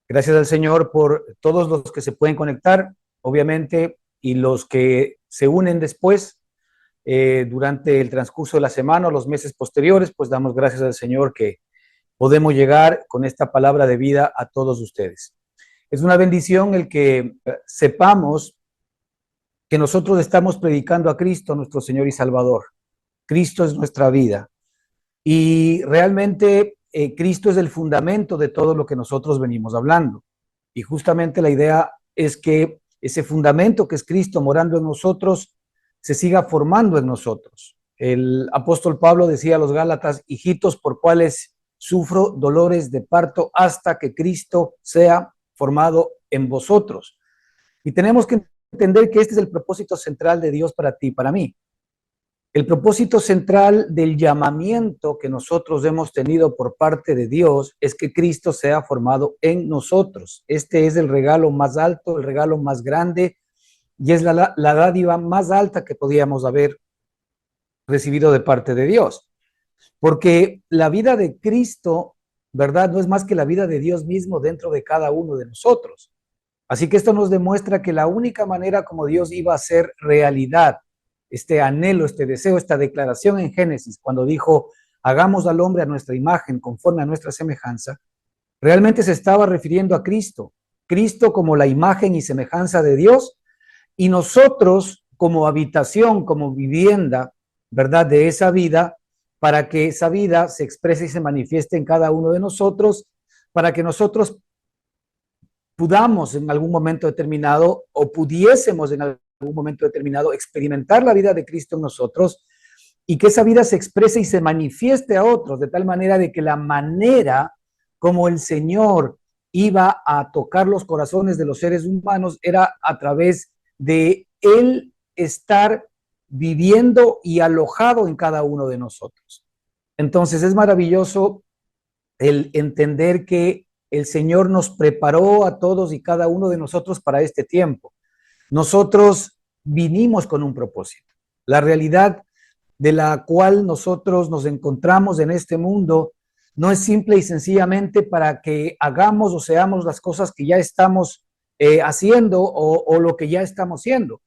Gracias al Señor por todos los que se pueden conectar, obviamente, y los que se unen después durante el transcurso de la semana o los meses posteriores, pues damos gracias al Señor que podemos llegar con esta palabra de vida a todos ustedes. Es una bendición el que sepamos que nosotros estamos predicando a Cristo, nuestro Señor y Salvador. Cristo es nuestra vida y realmente Cristo es el fundamento de todo lo que nosotros venimos hablando. Y justamente la idea es que ese fundamento que es Cristo morando en nosotros se siga formando en nosotros. El apóstol Pablo decía a los Gálatas: hijitos, por cuales sufro dolores de parto hasta que Cristo sea formado en vosotros. Y tenemos que entender que este es el propósito central de Dios para ti y para mí. El propósito central del llamamiento que nosotros hemos tenido por parte de Dios es que Cristo sea formado en nosotros. Este es el regalo más alto, el regalo más grande, y es la dádiva más alta que podíamos haber recibido de parte de Dios. Porque la vida de Cristo, ¿verdad?, no es más que la vida de Dios mismo dentro de cada uno de nosotros. Así que esto nos demuestra que la única manera como Dios iba a hacer realidad este anhelo, este deseo, esta declaración en Génesis, cuando dijo: hagamos al hombre a nuestra imagen, conforme a nuestra semejanza, realmente se estaba refiriendo a Cristo. Cristo como la imagen y semejanza de Dios, y nosotros como habitación, como vivienda, ¿verdad?, de esa vida, para que esa vida se exprese y se manifieste en cada uno de nosotros, para que nosotros podamos en algún momento determinado o pudiésemos en algún momento determinado experimentar la vida de Cristo en nosotros y que esa vida se exprese y se manifieste a otros, de tal manera de que la manera como el Señor iba a tocar los corazones de los seres humanos era a través de Él estar viviendo y alojado en cada uno de nosotros. Entonces es maravilloso el entender que el Señor nos preparó a todos y cada uno de nosotros para este tiempo. Nosotros vinimos con un propósito. La realidad de la cual nosotros nos encontramos en este mundo no es simple y sencillamente para que hagamos o seamos las cosas que ya estamos haciendo o lo que ya estamos siendo,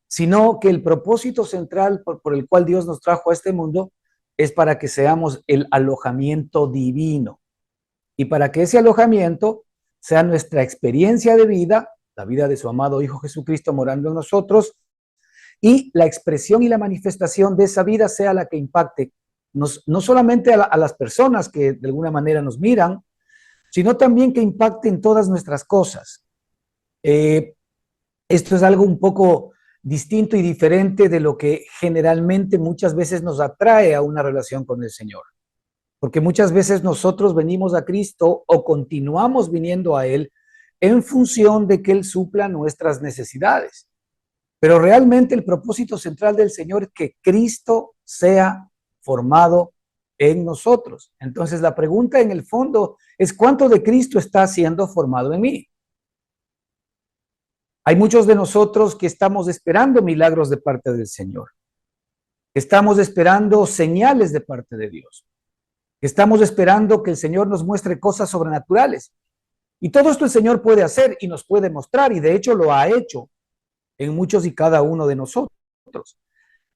sino que el propósito central por el cual Dios nos trajo a este mundo es para que seamos el alojamiento divino y para que ese alojamiento sea nuestra experiencia de vida, la vida de su amado Hijo Jesucristo morando en nosotros, y la expresión y la manifestación de esa vida sea la que impacte no solamente a las personas que de alguna manera nos miran, sino también que impacte en todas nuestras cosas. Esto es algo un poco distinto y diferente de lo que generalmente muchas veces nos atrae a una relación con el Señor. Porque muchas veces nosotros venimos a Cristo o continuamos viniendo a Él en función de que Él supla nuestras necesidades. Pero realmente el propósito central del Señor es que Cristo sea formado en nosotros. Entonces la pregunta en el fondo es: ¿cuánto de Cristo está siendo formado en mí? Hay muchos de nosotros que estamos esperando milagros de parte del Señor. Estamos esperando señales de parte de Dios. Estamos esperando que el Señor nos muestre cosas sobrenaturales. Y todo esto el Señor puede hacer y nos puede mostrar, y de hecho lo ha hecho en muchos y cada uno de nosotros.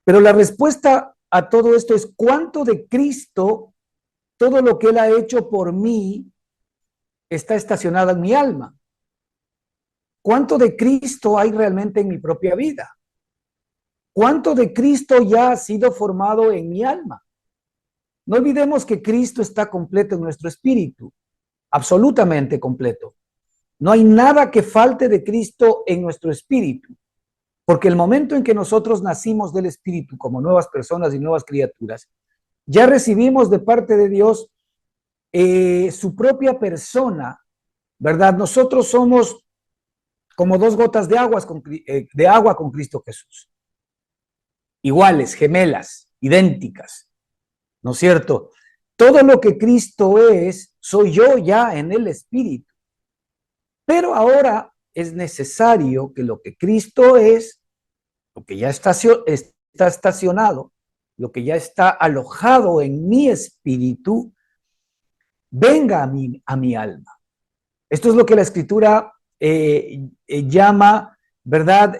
Pero la respuesta a todo esto es: ¿cuánto de Cristo, todo lo que Él ha hecho por mí, está estacionado en mi alma? ¿Cuánto de Cristo hay realmente en mi propia vida? ¿Cuánto de Cristo ya ha sido formado en mi alma? No olvidemos que Cristo está completo en nuestro espíritu, absolutamente completo. No hay nada que falte de Cristo en nuestro espíritu, porque el momento en que nosotros nacimos del espíritu como nuevas personas y nuevas criaturas, ya recibimos de parte de Dios su propia persona, ¿verdad? Nosotros somos como dos gotas de agua con Cristo Jesús, iguales, gemelas, idénticas, ¿no es cierto? Todo lo que Cristo es, soy yo ya en el espíritu. Pero ahora es necesario que lo que Cristo es, lo que ya está estacionado, lo que ya está alojado en mi espíritu, venga a mi alma. Esto es lo que la Escritura llama, ¿verdad?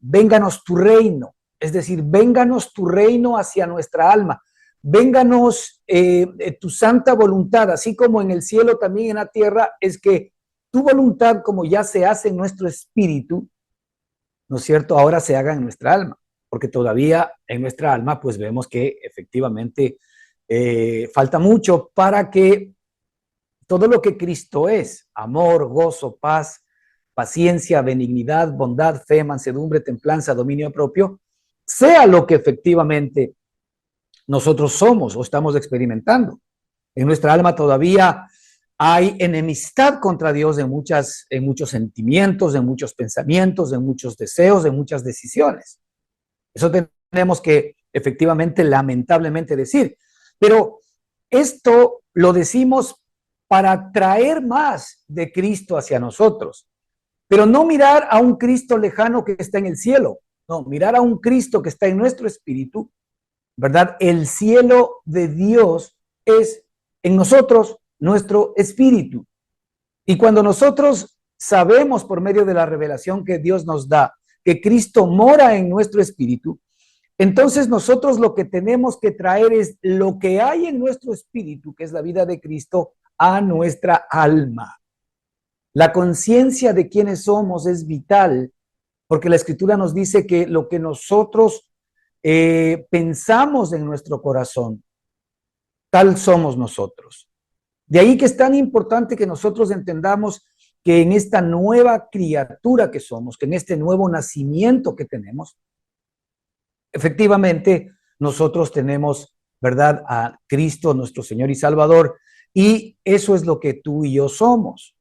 Vénganos tu reino, es decir, vénganos tu reino hacia nuestra alma, vénganos tu santa voluntad, así como en el cielo, también en la tierra, es que tu voluntad, como ya se hace en nuestro espíritu, ¿no es cierto?, ahora se haga en nuestra alma, porque todavía en nuestra alma, pues vemos que efectivamente falta mucho para que todo lo que Cristo es, amor, gozo, paz, paciencia, benignidad, bondad, fe, mansedumbre, templanza, dominio propio, sea lo que efectivamente nosotros somos o estamos experimentando. En nuestra alma todavía hay enemistad contra Dios en muchos sentimientos, en muchos pensamientos, en muchos deseos, en muchas decisiones. Eso tenemos que efectivamente, lamentablemente decir. Pero esto lo decimos para traer más de Cristo hacia nosotros, pero no mirar a un Cristo lejano que está en el cielo, no, mirar a un Cristo que está en nuestro espíritu, ¿verdad? El cielo de Dios es en nosotros, nuestro espíritu. Y cuando nosotros sabemos por medio de la revelación que Dios nos da que Cristo mora en nuestro espíritu, entonces nosotros lo que tenemos que traer es lo que hay en nuestro espíritu, que es la vida de Cristo, a nuestra alma. La conciencia de quiénes somos es vital, porque la Escritura nos dice que lo que nosotros pensamos en nuestro corazón, tal somos nosotros. De ahí que es tan importante que nosotros entendamos que en esta nueva criatura que somos, que en este nuevo nacimiento que tenemos, efectivamente nosotros tenemos, ¿verdad?, a Cristo, nuestro Señor y Salvador, y eso es lo que tú y yo somos.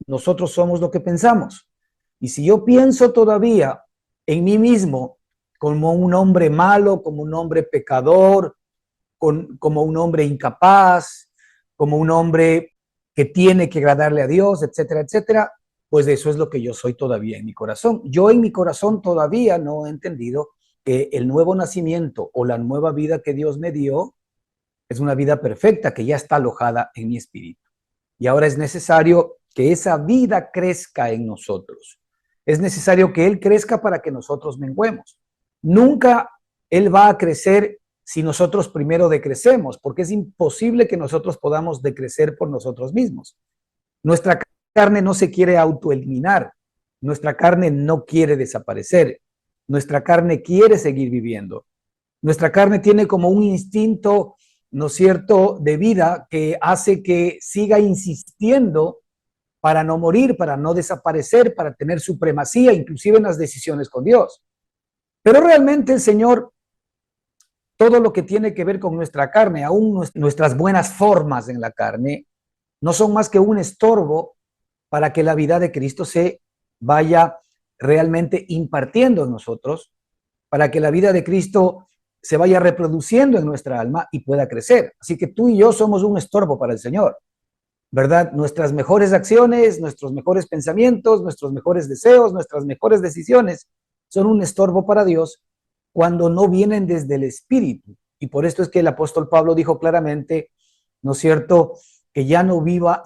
Nosotros somos lo que pensamos. Y si yo pienso todavía en mí mismo como un hombre malo, como un hombre pecador, como un hombre incapaz, como un hombre que tiene que agradarle a Dios, etcétera, etcétera, pues eso es lo que yo soy todavía en mi corazón. Yo en mi corazón todavía no he entendido que el nuevo nacimiento o la nueva vida que Dios me dio es una vida perfecta que ya está alojada en mi espíritu. Y ahora es necesario que esa vida crezca en nosotros. Es necesario que Él crezca para que nosotros menguemos. Nunca Él va a crecer si nosotros primero decrecemos, porque es imposible que nosotros podamos decrecer por nosotros mismos. Nuestra carne no se quiere autoeliminar, nuestra carne no quiere desaparecer, nuestra carne quiere seguir viviendo. Nuestra carne tiene como un instinto, ¿no es cierto?, de vida que hace que siga insistiendo para no morir, para no desaparecer, para tener supremacía, inclusive en las decisiones con Dios. Pero realmente el Señor, todo lo que tiene que ver con nuestra carne, aún nuestras buenas formas en la carne, no son más que un estorbo para que la vida de Cristo se vaya realmente impartiendo en nosotros, para que la vida de Cristo se vaya reproduciendo en nuestra alma y pueda crecer. Así que tú y yo somos un estorbo para el Señor, ¿verdad? Nuestras mejores acciones, nuestros mejores pensamientos, nuestros mejores deseos, nuestras mejores decisiones son un estorbo para Dios cuando no vienen desde el Espíritu. Y por esto es que el apóstol Pablo dijo claramente, ¿no es cierto?, que ya no vivo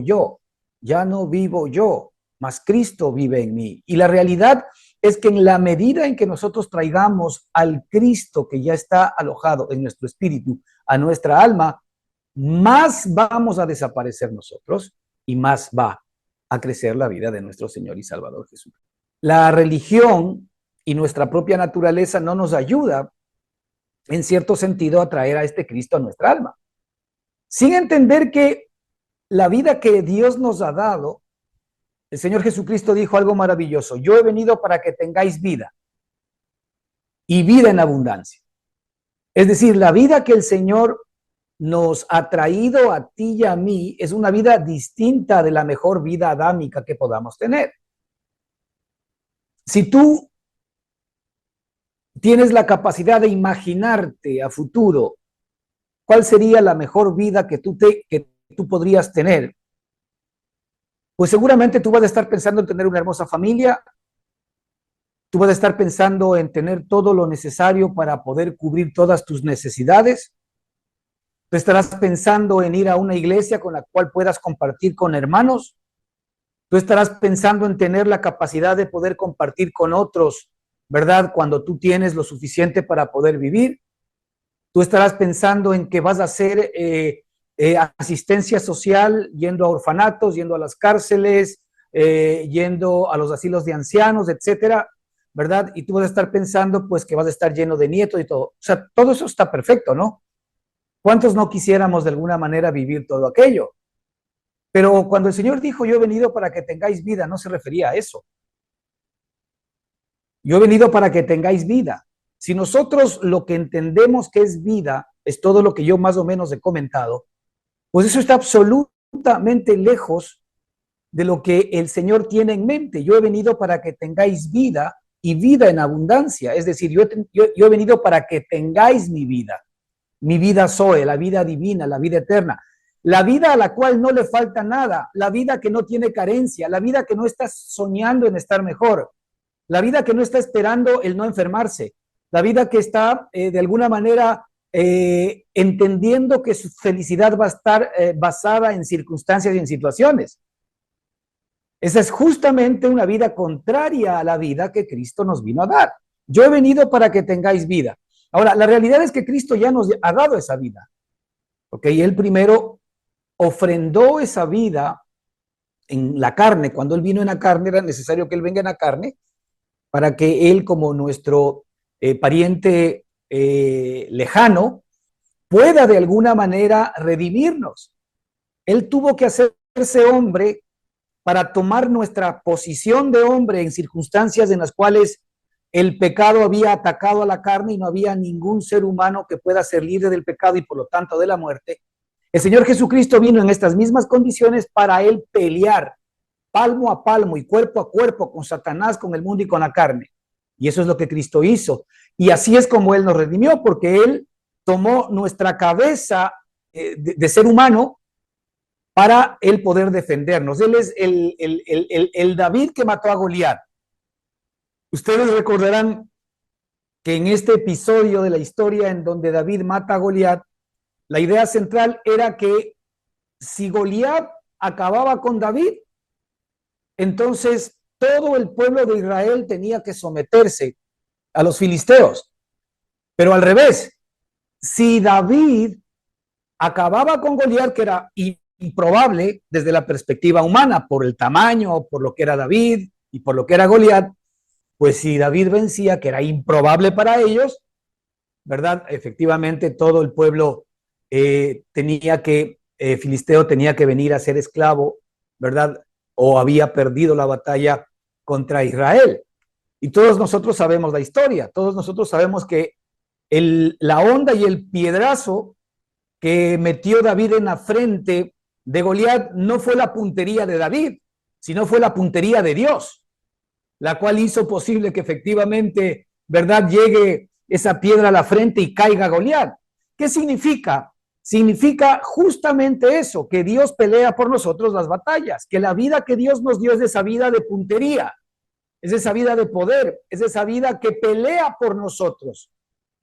yo, ya no vivo yo, mas Cristo vive en mí. Y la realidad es que en la medida en que nosotros traigamos al Cristo que ya está alojado en nuestro espíritu a nuestra alma, más vamos a desaparecer nosotros y más va a crecer la vida de nuestro Señor y Salvador Jesús. La religión y nuestra propia naturaleza no nos ayuda, en cierto sentido, a traer a este Cristo a nuestra alma, sin entender que la vida que Dios nos ha dado, el Señor Jesucristo dijo algo maravilloso: yo he venido para que tengáis vida y vida en abundancia. Es decir, la vida que el Señor nos ha traído a ti y a mí es una vida distinta de la mejor vida adámica que podamos tener. Si tú tienes la capacidad de imaginarte a futuro cuál sería la mejor vida que tú podrías tener, pues seguramente tú vas a estar pensando en tener una hermosa familia, tú vas a estar pensando en tener todo lo necesario para poder cubrir todas tus necesidades, Tú estarás pensando en ir a una iglesia con la cual puedas compartir con hermanos. Tú estarás pensando en tener la capacidad de poder compartir con otros, ¿verdad? Cuando tú tienes lo suficiente para poder vivir. Tú estarás pensando en que vas a hacer asistencia social, yendo a orfanatos, yendo a las cárceles, yendo a los asilos de ancianos, etcétera, ¿verdad? Y tú vas a estar pensando, pues, que vas a estar lleno de nietos y todo. O sea, todo eso está perfecto, ¿no? ¿Cuántos no quisiéramos de alguna manera vivir todo aquello? Pero cuando el Señor dijo, yo he venido para que tengáis vida, no se refería a eso. Yo he venido para que tengáis vida. Si nosotros lo que entendemos que es vida es todo lo que yo más o menos he comentado, pues eso está absolutamente lejos de lo que el Señor tiene en mente. Yo he venido para que tengáis vida y vida en abundancia. Es decir, yo he venido para que tengáis mi vida Zoe, la vida divina, la vida eterna, la vida a la cual no le falta nada, la vida que no tiene carencia, la vida que no está soñando en estar mejor, la vida que no está esperando el no enfermarse, la vida que está de alguna manera entendiendo que su felicidad va a estar basada en circunstancias y en situaciones. Esa es justamente una vida contraria a la vida que Cristo nos vino a dar. Yo he venido para que tengáis vida. Ahora, la realidad es que Cristo ya nos ha dado esa vida. ¿Ok? Él primero ofrendó esa vida en la carne. Cuando Él vino en la carne, era necesario que Él venga en la carne para que Él, como nuestro pariente lejano, pueda de alguna manera redimirnos. Él tuvo que hacerse hombre para tomar nuestra posición de hombre en circunstancias en las cuales el pecado había atacado a la carne y no había ningún ser humano que pueda ser libre del pecado y por lo tanto de la muerte. El Señor Jesucristo vino en estas mismas condiciones para Él pelear palmo a palmo y cuerpo a cuerpo con Satanás, con el mundo y con la carne. Y eso es lo que Cristo hizo. Y así es como Él nos redimió, porque Él tomó nuestra cabeza de ser humano para Él poder defendernos. Él es el David que mató a Goliat. Ustedes recordarán que en este episodio de la historia en donde David mata a Goliat, la idea central era que si Goliat acababa con David, entonces todo el pueblo de Israel tenía que someterse a los filisteos. Pero al revés, si David acababa con Goliat, que era improbable desde la perspectiva humana, por el tamaño, por lo que era David y por lo que era Goliat, pues si David vencía, que era improbable para ellos, ¿verdad? Efectivamente, todo el pueblo filisteo tenía que venir a ser esclavo, ¿verdad? O había perdido la batalla contra Israel. Y todos nosotros sabemos la historia, todos nosotros sabemos que la onda y el piedrazo que metió David en la frente de Goliat no fue la puntería de David, sino fue la puntería de Dios, la cual hizo posible que efectivamente, ¿verdad?, llegue esa piedra a la frente y caiga Goliat. ¿Qué significa? Significa justamente eso, que Dios pelea por nosotros las batallas, que la vida que Dios nos dio es esa vida de puntería, es esa vida de poder, es esa vida que pelea por nosotros.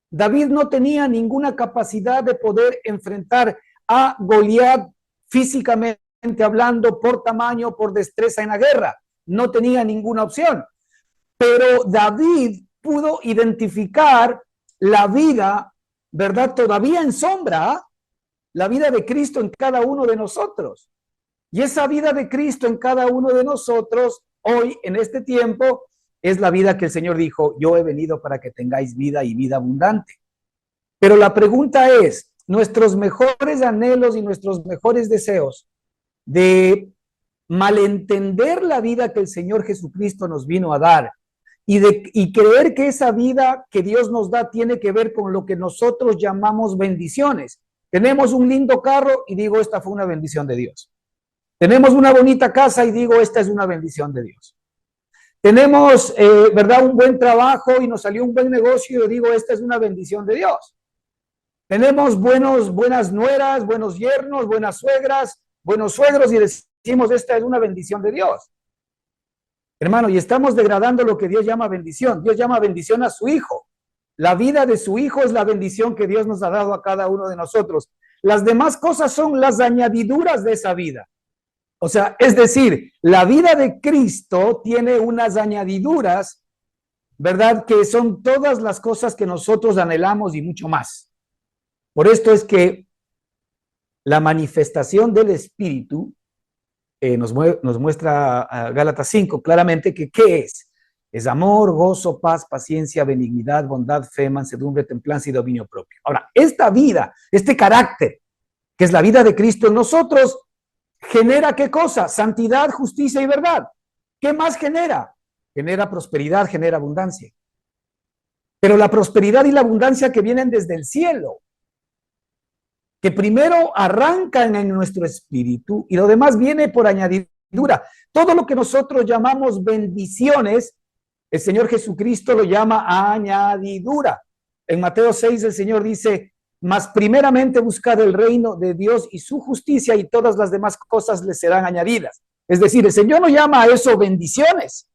David no tenía ninguna capacidad de poder enfrentar a Goliat físicamente hablando, por tamaño, por destreza en la guerra. No tenía ninguna opción. Pero David pudo identificar la vida, ¿verdad? Todavía en sombra, la vida de Cristo en cada uno de nosotros. Y esa vida de Cristo en cada uno de nosotros, hoy, en este tiempo, es la vida que el Señor dijo, yo he venido para que tengáis vida y vida abundante. Pero la pregunta es, nuestros mejores anhelos y nuestros mejores deseos de malentender la vida que el Señor Jesucristo nos vino a dar y creer que esa vida que Dios nos da tiene que ver con lo que nosotros llamamos bendiciones. Tenemos un lindo carro y digo, esta fue una bendición de Dios. Tenemos una bonita casa y digo, esta es una bendición de Dios. Tenemos, ¿verdad?, un buen trabajo y nos salió un buen negocio y digo, esta es una bendición de Dios. Tenemos buenas nueras, buenos yernos, buenas suegras, buenos suegros y decimos, esta es una bendición de Dios. Hermano, y estamos degradando lo que Dios llama bendición. Dios llama bendición a su Hijo. La vida de su Hijo es la bendición que Dios nos ha dado a cada uno de nosotros. las demás cosas son las añadiduras de esa vida. O sea, es decir, la vida de Cristo tiene unas añadiduras, ¿verdad? Que son todas las cosas que nosotros anhelamos y mucho más. Por esto es que la manifestación del Espíritu nos muestra a Gálatas 5 claramente que ¿qué es? Es amor, gozo, paz, paciencia, benignidad, bondad, fe, mansedumbre, templanza y dominio propio. Ahora, esta vida, este carácter, que es la vida de Cristo en nosotros, ¿genera qué cosa? Santidad, justicia y verdad. ¿Qué más genera? Genera prosperidad, genera abundancia. Pero la prosperidad y la abundancia que vienen desde el cielo, que primero arrancan en nuestro espíritu y lo demás viene por añadidura. Todo lo que nosotros llamamos bendiciones, el Señor Jesucristo lo llama añadidura. En Mateo 6 el Señor dice, mas primeramente buscad el reino de Dios y su justicia y todas las demás cosas les serán añadidas. Es decir, el Señor no llama a eso bendiciones,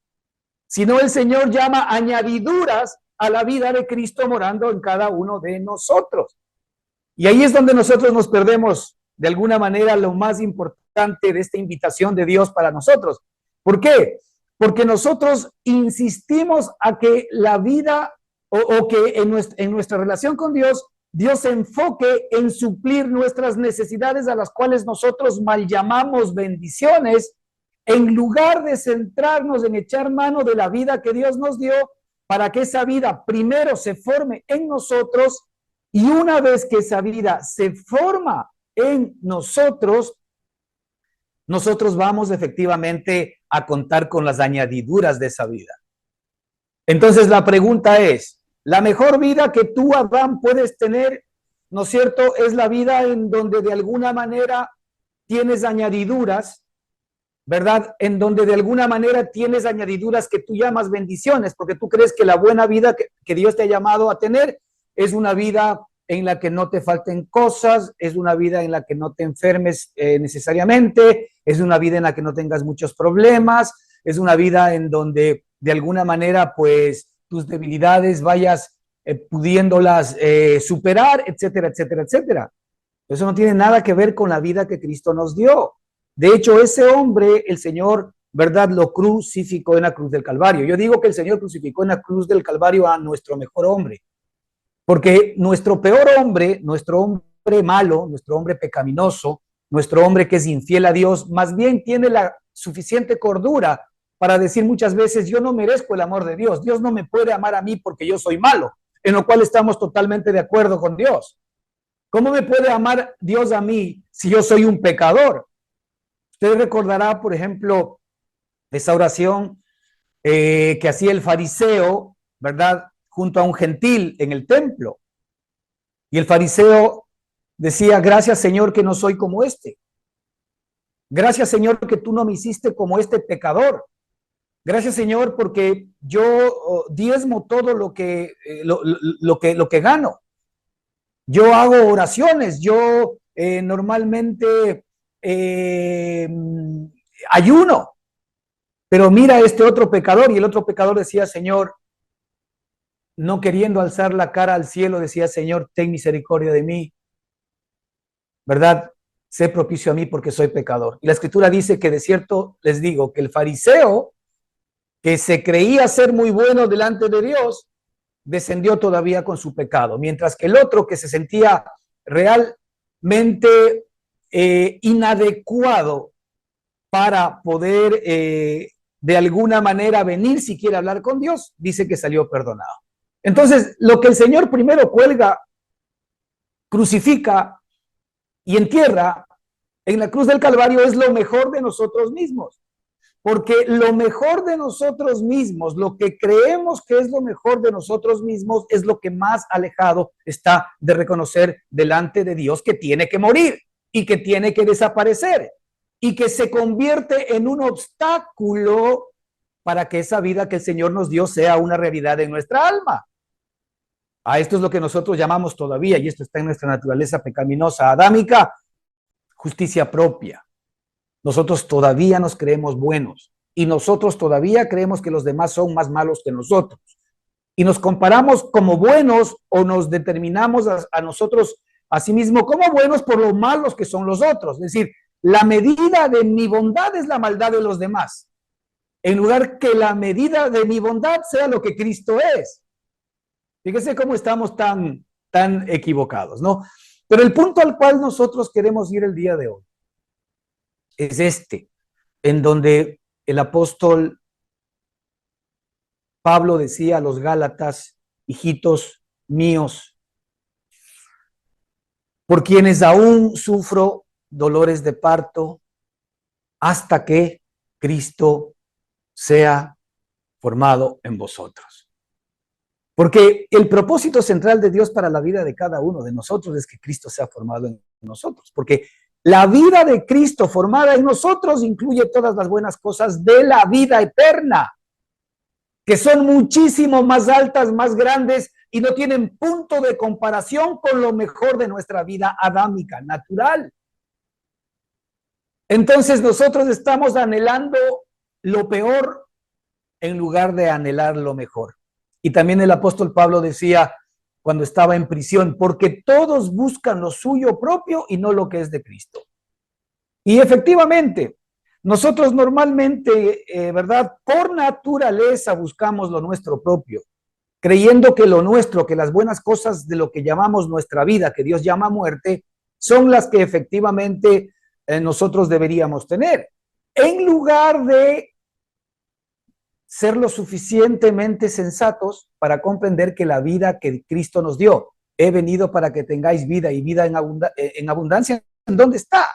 sino el Señor llama añadiduras a la vida de Cristo morando en cada uno de nosotros. Y ahí es donde nosotros nos perdemos, de alguna manera, lo más importante de esta invitación de Dios para nosotros. ¿Por qué? Porque nosotros insistimos a que la vida o que en nuestra relación con Dios, Dios se enfoque en suplir nuestras necesidades a las cuales nosotros mal llamamos bendiciones, en lugar de centrarnos en echar mano de la vida que Dios nos dio para que esa vida primero se forme en nosotros y una vez que esa vida se forma en nosotros, nosotros vamos efectivamente a contar con las añadiduras de esa vida. Entonces la pregunta es, la mejor vida que tú, Adán, puedes tener, ¿no es cierto?, es la vida en donde de alguna manera tienes añadiduras, ¿verdad? En donde de alguna manera tienes añadiduras que tú llamas bendiciones, porque tú crees que la buena vida que Dios te ha llamado a tener es una vida en la que no te falten cosas, es una vida en la que no te enfermes necesariamente, es una vida en la que no tengas muchos problemas, es una vida en donde de alguna manera pues tus debilidades vayas pudiéndolas superar, etcétera, etcétera, etcétera. Eso no tiene nada que ver con la vida que Cristo nos dio. De hecho, ese hombre, el Señor, ¿verdad?, lo crucificó en la cruz del Calvario. Yo digo que el Señor crucificó en la cruz del Calvario a nuestro mejor hombre, porque nuestro peor hombre, nuestro hombre malo, nuestro hombre pecaminoso, nuestro hombre que es infiel a Dios, más bien tiene la suficiente cordura para decir muchas veces, yo no merezco el amor de Dios, Dios no me puede amar a mí porque yo soy malo, en lo cual estamos totalmente de acuerdo con Dios. ¿Cómo me puede amar Dios a mí si yo soy un pecador? Usted recordará, por ejemplo, esa oración que hacía el fariseo, ¿verdad?, junto a un gentil en el templo. Y el fariseo decía, gracias Señor que no soy como este. Gracias Señor que tú no me hiciste como este pecador. Gracias Señor porque yo diezmo todo lo que gano. Yo hago oraciones, yo normalmente ayuno. Pero mira este otro pecador, y el otro pecador decía, Señor, no queriendo alzar la cara al cielo, decía, Señor, ten misericordia de mí, ¿verdad? Sé propicio a mí porque soy pecador. Y la Escritura dice que de cierto les digo que el fariseo, que se creía ser muy bueno delante de Dios, descendió todavía con su pecado, mientras que el otro, que se sentía realmente inadecuado para poder de alguna manera venir siquiera a hablar con Dios, dice que salió perdonado. Entonces, lo que el Señor primero cuelga, crucifica y entierra en la cruz del Calvario es lo mejor de nosotros mismos. Porque lo mejor de nosotros mismos, lo que creemos que es lo mejor de nosotros mismos, es lo que más alejado está de reconocer delante de Dios que tiene que morir y que tiene que desaparecer y que se convierte en un obstáculo para que esa vida que el Señor nos dio sea una realidad en nuestra alma. A esto es lo que nosotros llamamos todavía, y esto está en nuestra naturaleza pecaminosa adámica, justicia propia. Nosotros todavía nos creemos buenos y nosotros todavía creemos que los demás son más malos que nosotros. Y nos comparamos como buenos o nos determinamos a nosotros asimismo como buenos por lo malos que son los otros. Es decir, la medida de mi bondad es la maldad de los demás, en lugar que la medida de mi bondad sea lo que Cristo es. Fíjese cómo estamos tan equivocados, ¿no? Pero el punto al cual nosotros queremos ir el día de hoy es este, en donde el apóstol Pablo decía a los Gálatas: hijitos míos, por quienes aún sufro dolores de parto hasta que Cristo sea formado en vosotros. Porque el propósito central de Dios para la vida de cada uno de nosotros es que Cristo sea formado en nosotros. Porque la vida de Cristo formada en nosotros incluye todas las buenas cosas de la vida eterna, que son muchísimo más altas, más grandes y no tienen punto de comparación con lo mejor de nuestra vida adámica, natural. Entonces nosotros estamos anhelando lo peor en lugar de anhelar lo mejor. Y también el apóstol Pablo decía cuando estaba en prisión: porque todos buscan lo suyo propio y no lo que es de Cristo. Y efectivamente, nosotros normalmente, ¿verdad? Por naturaleza buscamos lo nuestro propio, creyendo que lo nuestro, que las buenas cosas de lo que llamamos nuestra vida, que Dios llama muerte, son las que efectivamente nosotros deberíamos tener, en lugar de ser lo suficientemente sensatos para comprender que la vida que Cristo nos dio, he venido para que tengáis vida y vida en abundancia. ¿En dónde está?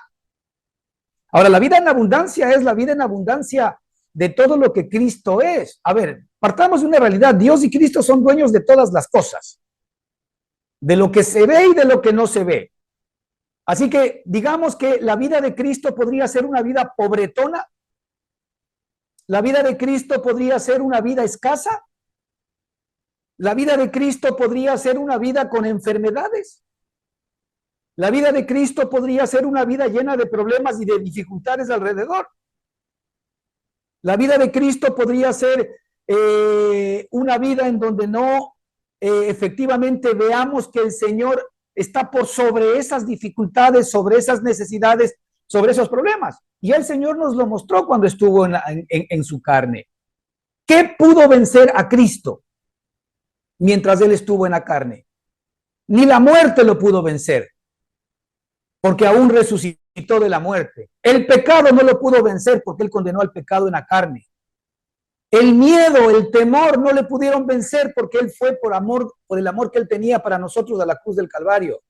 Ahora, la vida en abundancia es la vida en abundancia de todo lo que Cristo es. A ver, partamos de una realidad: Dios y Cristo son dueños de todas las cosas, de lo que se ve y de lo que no se ve. Así que digamos que la vida de Cristo podría ser una vida pobretona. La vida de Cristo podría ser una vida escasa. La vida de Cristo podría ser una vida con enfermedades. La vida de Cristo podría ser una vida llena de problemas y de dificultades alrededor. La vida de Cristo podría ser una vida en donde no efectivamente veamos que el Señor está por sobre esas dificultades, sobre esas necesidades, sobre esos problemas. Y el Señor nos lo mostró cuando estuvo en su carne. ¿Qué pudo vencer a Cristo mientras Él estuvo en la carne? Ni la muerte lo pudo vencer, porque aún resucitó de la muerte. El pecado no lo pudo vencer, porque Él condenó al pecado en la carne. El miedo, el temor no le pudieron vencer, porque Él fue por el amor que Él tenía para nosotros a la cruz del Calvario.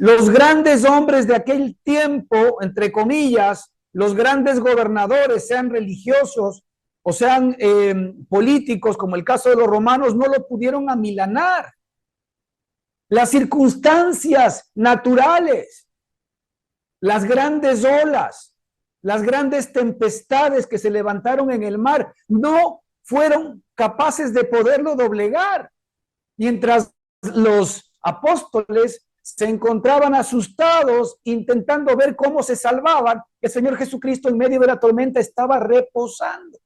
Los grandes hombres de aquel tiempo, entre comillas, los grandes gobernadores, sean religiosos o sean políticos, como el caso de los romanos, no lo pudieron amilanar. Las circunstancias naturales, las grandes olas, las grandes tempestades que se levantaron en el mar, no fueron capaces de poderlo doblegar. Mientras los apóstoles se encontraban asustados, intentando ver cómo se salvaban, el Señor Jesucristo en medio de la tormenta estaba reposando.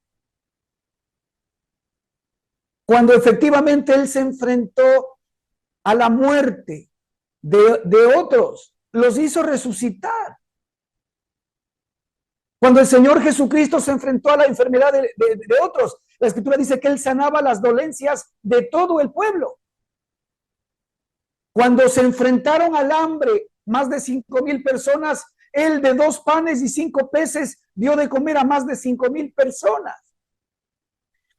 Cuando efectivamente Él se enfrentó a la muerte de otros, los hizo resucitar. Cuando el Señor Jesucristo se enfrentó a la enfermedad de otros, la Escritura dice que Él sanaba las dolencias de todo el pueblo. Cuando se enfrentaron al hambre, más de 5,000 personas, Él de 2 panes y 5 peces dio de comer a más de 5,000 personas.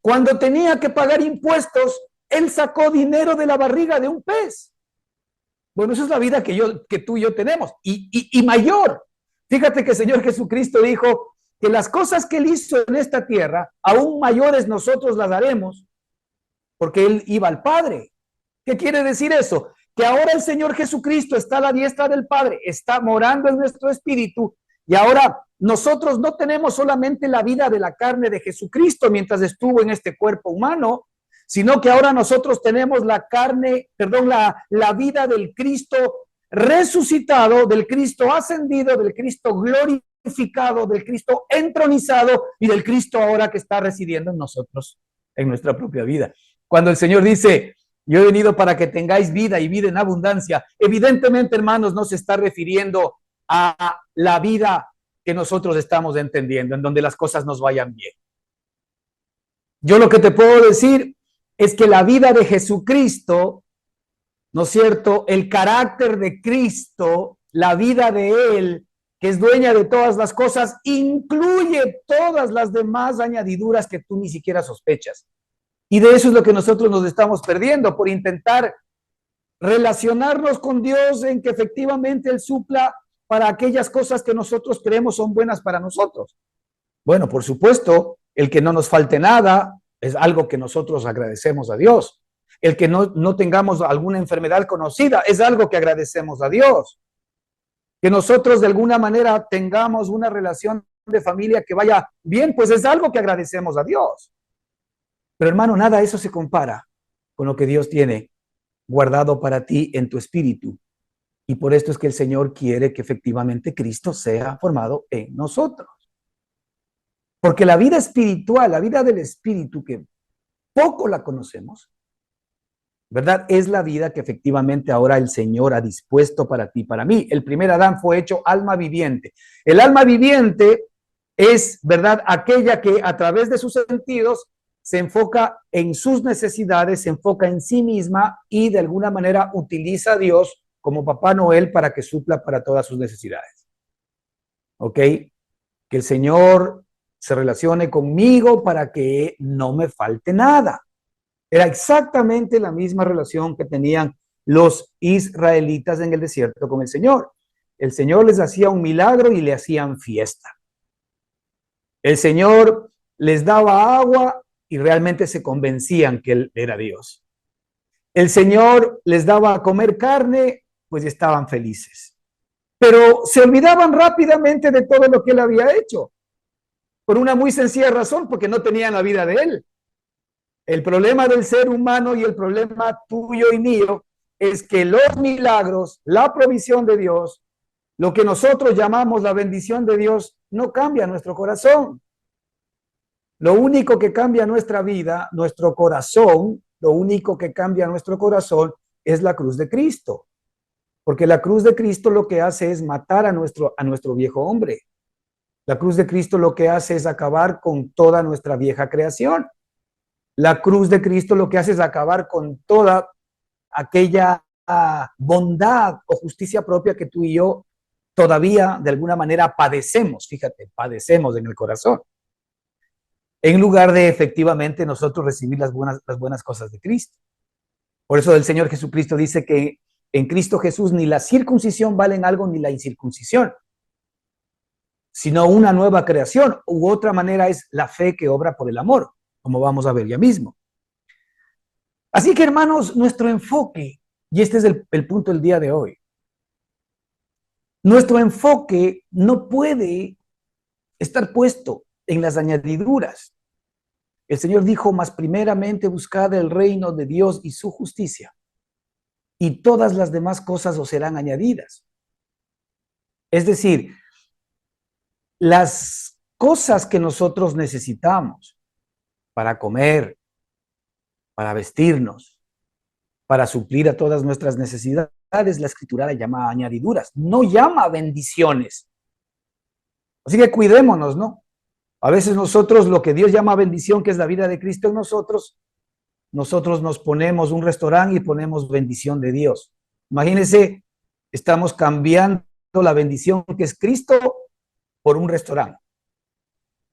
Cuando tenía que pagar impuestos, Él sacó dinero de la barriga de un pez. Bueno, esa es la vida que tú y yo tenemos, y mayor. Fíjate que el Señor Jesucristo dijo que las cosas que Él hizo en esta tierra, aún mayores nosotros las haremos, porque Él iba al Padre. ¿Qué quiere decir eso? Que ahora el Señor Jesucristo está a la diestra del Padre, está morando en nuestro espíritu, y ahora nosotros no tenemos solamente la vida de la carne de Jesucristo mientras estuvo en este cuerpo humano, sino que ahora nosotros tenemos la vida del Cristo resucitado, del Cristo ascendido, del Cristo glorificado, del Cristo entronizado y del Cristo ahora que está residiendo en nosotros, en nuestra propia vida. Cuando el Señor dice: Yo he venido para que tengáis vida y vida en abundancia. Evidentemente, hermanos, no se está refiriendo a la vida que nosotros estamos entendiendo, en donde las cosas nos vayan bien. Yo lo que te puedo decir es que la vida de Jesucristo, ¿no es cierto? El carácter de Cristo, la vida de Él, que es dueña de todas las cosas, incluye todas las demás añadiduras que tú ni siquiera sospechas. Y de eso es lo que nosotros nos estamos perdiendo por intentar relacionarnos con Dios en que efectivamente Él supla para aquellas cosas que nosotros creemos son buenas para nosotros. Bueno, por supuesto, el que no nos falte nada es algo que nosotros agradecemos a Dios. El que no tengamos alguna enfermedad conocida es algo que agradecemos a Dios. Que nosotros de alguna manera tengamos una relación de familia que vaya bien, pues es algo que agradecemos a Dios. Pero hermano, nada de eso se compara con lo que Dios tiene guardado para ti en tu espíritu. Y por esto es que el Señor quiere que efectivamente Cristo sea formado en nosotros. Porque la vida espiritual, la vida del espíritu, que poco la conocemos, ¿verdad? Es la vida que efectivamente ahora el Señor ha dispuesto para ti, para mí. El primer Adán fue hecho alma viviente. El alma viviente es, ¿verdad? Aquella que a través de sus sentidos se enfoca en sus necesidades, se enfoca en sí misma y de alguna manera utiliza a Dios como Papá Noel para que supla para todas sus necesidades. ¿Ok? Que el Señor se relacione conmigo para que no me falte nada. Era exactamente la misma relación que tenían los israelitas en el desierto con el Señor. El Señor les hacía un milagro y le hacían fiesta. El Señor les daba agua y realmente se convencían que Él era Dios. El Señor les daba a comer carne, pues estaban felices. Pero se olvidaban rápidamente de todo lo que Él había hecho. Por una muy sencilla razón, porque no tenían la vida de Él. El problema del ser humano y el problema tuyo y mío es que los milagros, la provisión de Dios, lo que nosotros llamamos la bendición de Dios, no cambia nuestro corazón. Lo único que cambia nuestra vida, nuestro corazón, lo único que cambia nuestro corazón es la cruz de Cristo. Porque la cruz de Cristo lo que hace es matar a nuestro viejo hombre. La cruz de Cristo lo que hace es acabar con toda nuestra vieja creación. La cruz de Cristo lo que hace es acabar con toda aquella bondad o justicia propia que tú y yo todavía de alguna manera padecemos, fíjate, padecemos en el corazón, en lugar de efectivamente nosotros recibir las buenas cosas de Cristo. Por eso el Señor Jesucristo dice que en Cristo Jesús ni la circuncisión valen algo ni la incircuncisión, sino una nueva creación, u otra manera es la fe que obra por el amor, como vamos a ver ya mismo. Así que hermanos, nuestro enfoque, y este es el punto del día de hoy, nuestro enfoque no puede estar puesto en las añadiduras. El Señor dijo, mas primeramente buscad el reino de Dios y su justicia, y todas las demás cosas os serán añadidas. Es decir, las cosas que nosotros necesitamos para comer, para vestirnos, para suplir a todas nuestras necesidades, la Escritura la llama añadiduras, no llama bendiciones. Así que cuidémonos, ¿no? A veces nosotros lo que Dios llama bendición, que es la vida de Cristo en nosotros nos ponemos un restaurante y ponemos bendición de Dios. Imagínense, estamos cambiando la bendición que es Cristo por un restaurante.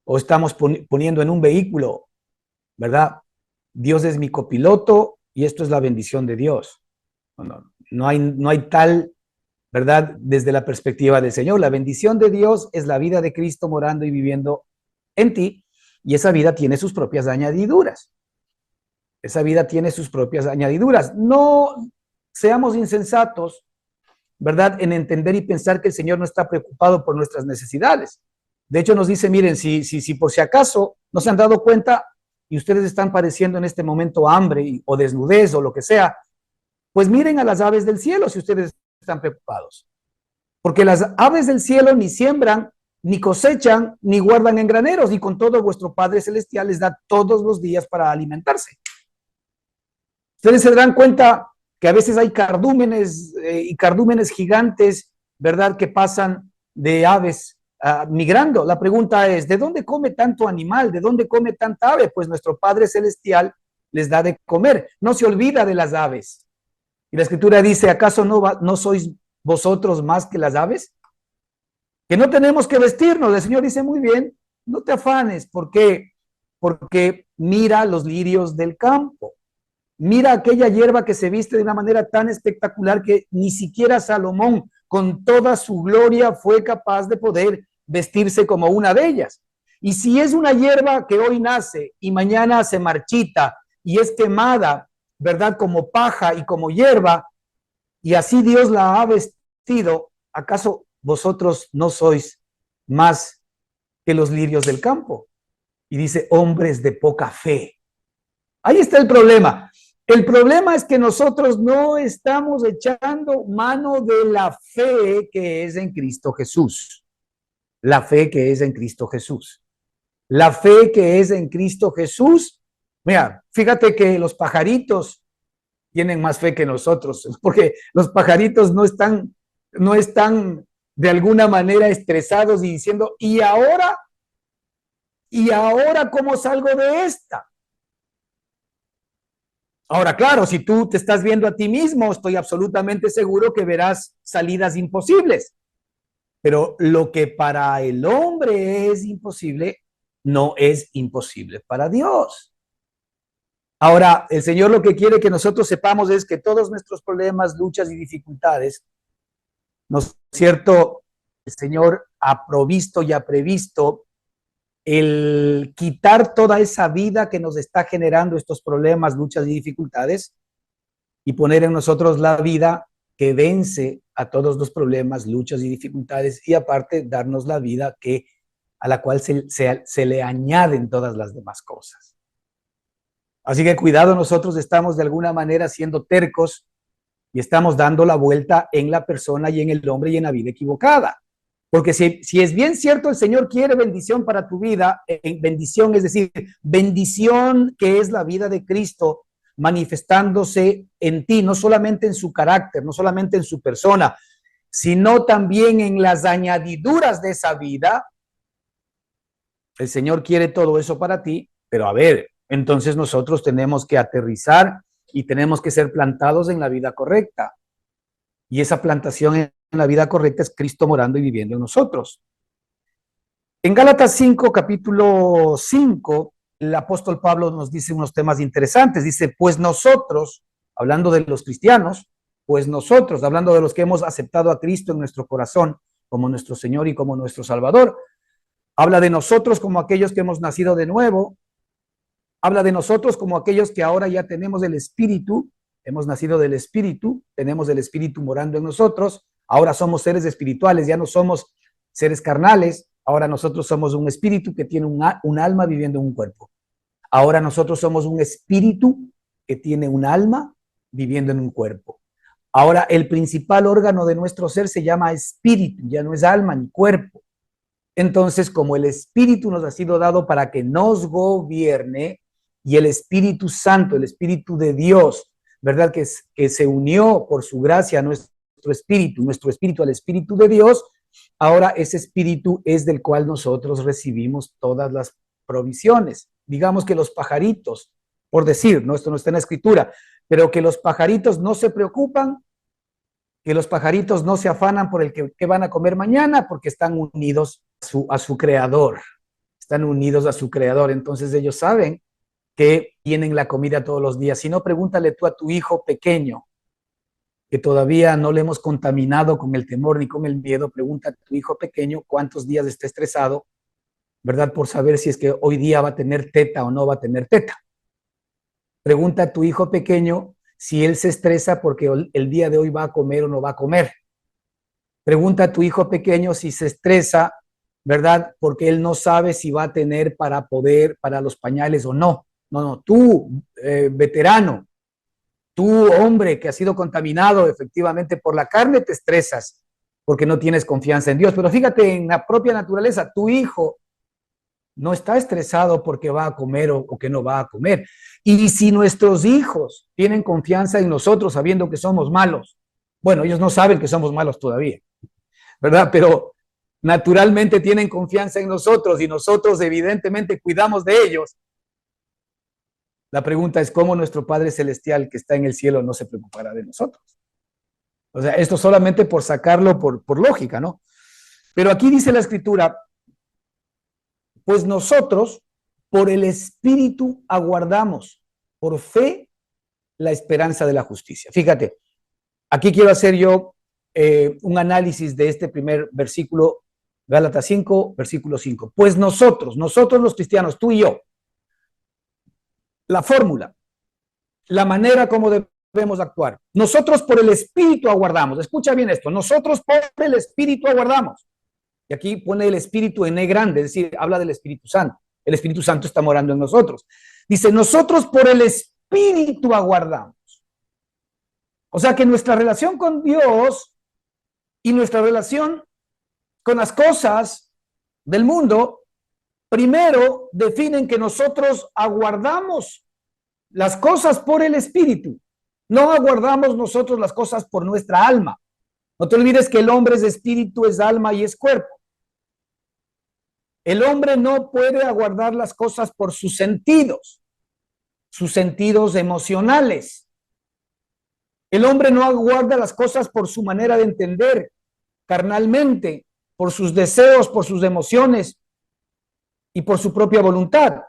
O estamos poniendo en un vehículo, ¿verdad? Dios es mi copiloto y esto es la bendición de Dios. No hay tal, ¿verdad? Desde la perspectiva del Señor. La bendición de Dios es la vida de Cristo morando y viviendo en ti, y esa vida tiene sus propias añadiduras. Esa vida tiene sus propias añadiduras. No seamos insensatos, ¿verdad? En entender y pensar que el Señor no está preocupado por nuestras necesidades. De hecho, nos dice, miren, si por si acaso no se han dado cuenta y ustedes están padeciendo en este momento hambre o desnudez o lo que sea, pues miren a las aves del cielo si ustedes están preocupados. Porque las aves del cielo ni siembran, ni cosechan, ni guardan en graneros, y con todo vuestro Padre Celestial les da todos los días para alimentarse. Ustedes se dan cuenta que a veces hay cardúmenes y cardúmenes gigantes, ¿verdad?, que pasan de aves migrando. La pregunta es, ¿de dónde come tanto animal? ¿De dónde come tanta ave? Pues nuestro Padre Celestial les da de comer. No se olvida de las aves. Y la Escritura dice, ¿acaso no sois vosotros más que las aves? Que no tenemos que vestirnos. El Señor dice, muy bien, no te afanes. ¿Por qué? Porque mira los lirios del campo. Mira aquella hierba que se viste de una manera tan espectacular que ni siquiera Salomón, con toda su gloria, fue capaz de poder vestirse como una de ellas. Y si es una hierba que hoy nace y mañana se marchita y es quemada, ¿verdad?, como paja y como hierba, y así Dios la ha vestido, ¿acaso vosotros no sois más que los lirios del campo? Y dice, hombres de poca fe. Ahí está el problema. El problema es que nosotros no estamos echando mano de la fe que es en Cristo Jesús. La fe que es en Cristo Jesús. La fe que es en Cristo Jesús. Mira, fíjate que los pajaritos tienen más fe que nosotros, porque los pajaritos no están de alguna manera estresados y diciendo, ¿y ahora cómo salgo de esta? Ahora, claro, si tú te estás viendo a ti mismo, estoy absolutamente seguro que verás salidas imposibles. Pero lo que para el hombre es imposible, no es imposible para Dios. Ahora, el Señor lo que quiere que nosotros sepamos es que todos nuestros problemas, luchas y dificultades, ¿no es cierto? El Señor ha provisto y ha previsto el quitar toda esa vida que nos está generando estos problemas, luchas y dificultades y poner en nosotros la vida que vence a todos los problemas, luchas y dificultades y aparte darnos la vida a la cual se le añaden todas las demás cosas. Así que cuidado, nosotros estamos de alguna manera siendo tercos y estamos dando la vuelta en la persona y en el hombre y en la vida equivocada. Porque si es bien cierto, el Señor quiere bendición para tu vida, bendición, es decir, bendición que es la vida de Cristo manifestándose en ti, no solamente en su carácter, no solamente en su persona, sino también en las añadiduras de esa vida. El Señor quiere todo eso para ti, pero a ver, entonces nosotros tenemos que aterrizar y tenemos que ser plantados en la vida correcta. Y esa plantación en la vida correcta es Cristo morando y viviendo en nosotros. En Gálatas 5, capítulo 5, el apóstol Pablo nos dice unos temas interesantes. Dice, pues nosotros, hablando de los cristianos, pues nosotros, hablando de los que hemos aceptado a Cristo en nuestro corazón como nuestro Señor y como nuestro Salvador, habla de nosotros como aquellos que hemos nacido de nuevo, habla de nosotros como aquellos que ahora ya tenemos el Espíritu, hemos nacido del Espíritu, tenemos el Espíritu morando en nosotros, ahora somos seres espirituales, ya no somos seres carnales, ahora nosotros somos un espíritu que tiene un alma viviendo en un cuerpo. Ahora nosotros somos un espíritu que tiene un alma viviendo en un cuerpo. Ahora el principal órgano de nuestro ser se llama espíritu, ya no es alma ni cuerpo. Entonces, como el Espíritu nos ha sido dado para que nos gobierne y el Espíritu Santo, el Espíritu de Dios, ¿verdad? Que se unió por su gracia a nuestro espíritu al Espíritu de Dios, ahora ese Espíritu es del cual nosotros recibimos todas las provisiones. Digamos que los pajaritos, por decir, no, esto no está en la Escritura, pero que los pajaritos no se preocupan, que los pajaritos no se afanan por el que van a comer mañana, porque están unidos a su creador, están unidos a su creador, entonces ellos saben que tienen la comida todos los días. Si no, pregúntale tú a tu hijo pequeño, que todavía no le hemos contaminado con el temor ni con el miedo, pregunta a tu hijo pequeño cuántos días está estresado, ¿verdad? Por saber si es que hoy día va a tener teta o no va a tener teta. Pregunta a tu hijo pequeño si él se estresa porque el día de hoy va a comer o no va a comer. Pregunta a tu hijo pequeño si se estresa, ¿verdad? Porque él no sabe si va a tener para los pañales o no. No, tú, veterano, tú, hombre que ha sido contaminado efectivamente por la carne, te estresas porque no tienes confianza en Dios. Pero fíjate en la propia naturaleza, tu hijo no está estresado porque va a comer o que no va a comer. Y si nuestros hijos tienen confianza en nosotros sabiendo que somos malos, bueno, ellos no saben que somos malos todavía, ¿verdad? Pero naturalmente tienen confianza en nosotros y nosotros evidentemente cuidamos de ellos. La pregunta es cómo nuestro Padre Celestial que está en el cielo no se preocupará de nosotros. O sea, esto solamente por sacarlo por lógica, ¿no? Pero aquí dice la Escritura, pues nosotros por el Espíritu aguardamos, por fe, la esperanza de la justicia. Fíjate, aquí quiero hacer yo un análisis de este primer versículo, Gálatas 5, versículo 5. Pues nosotros los cristianos, tú y yo, la fórmula, la manera como debemos actuar. Nosotros por el Espíritu aguardamos. Escucha bien esto. Nosotros por el Espíritu aguardamos. Y aquí pone el Espíritu en E grande, es decir, habla del Espíritu Santo. El Espíritu Santo está morando en nosotros. Dice, nosotros por el Espíritu aguardamos. O sea que nuestra relación con Dios y nuestra relación con las cosas del mundo, primero definen que nosotros aguardamos las cosas por el Espíritu. No aguardamos nosotros las cosas por nuestra alma. No te olvides que el hombre es espíritu, es alma y es cuerpo. El hombre no puede aguardar las cosas por sus sentidos emocionales. El hombre no aguarda las cosas por su manera de entender carnalmente, por sus deseos, por sus emociones y por su propia voluntad.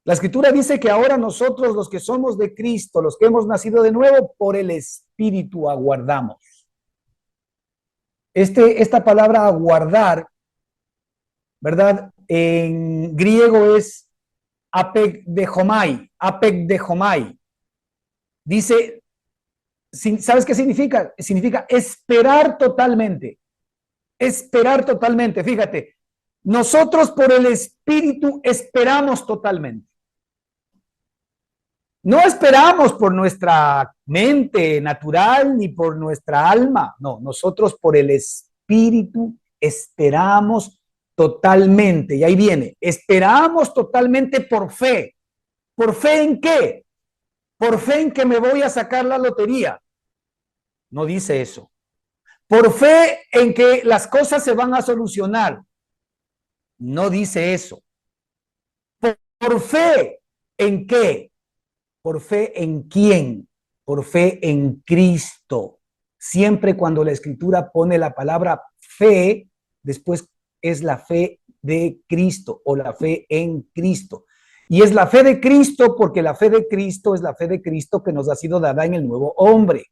La Escritura dice que ahora nosotros, los que somos de Cristo, los que hemos nacido de nuevo, por el Espíritu aguardamos. Esta palabra aguardar, ¿verdad? En griego es apegdechomai. Dice, ¿sabes qué significa? Significa esperar totalmente. Esperar totalmente. Fíjate, nosotros por el Espíritu esperamos totalmente. No esperamos por nuestra mente natural ni por nuestra alma. No, nosotros por el Espíritu esperamos totalmente. Y ahí viene, esperamos totalmente por fe. ¿Por fe en qué? Por fe en que me voy a sacar la lotería. No dice eso. Por fe en que las cosas se van a solucionar. No dice eso. Por fe en qué? Por fe en quién, por fe en Cristo. Siempre cuando la Escritura pone la palabra fe, después es la fe de Cristo o la fe en Cristo. Y es la fe de Cristo porque la fe de Cristo es la fe de Cristo que nos ha sido dada en el nuevo hombre.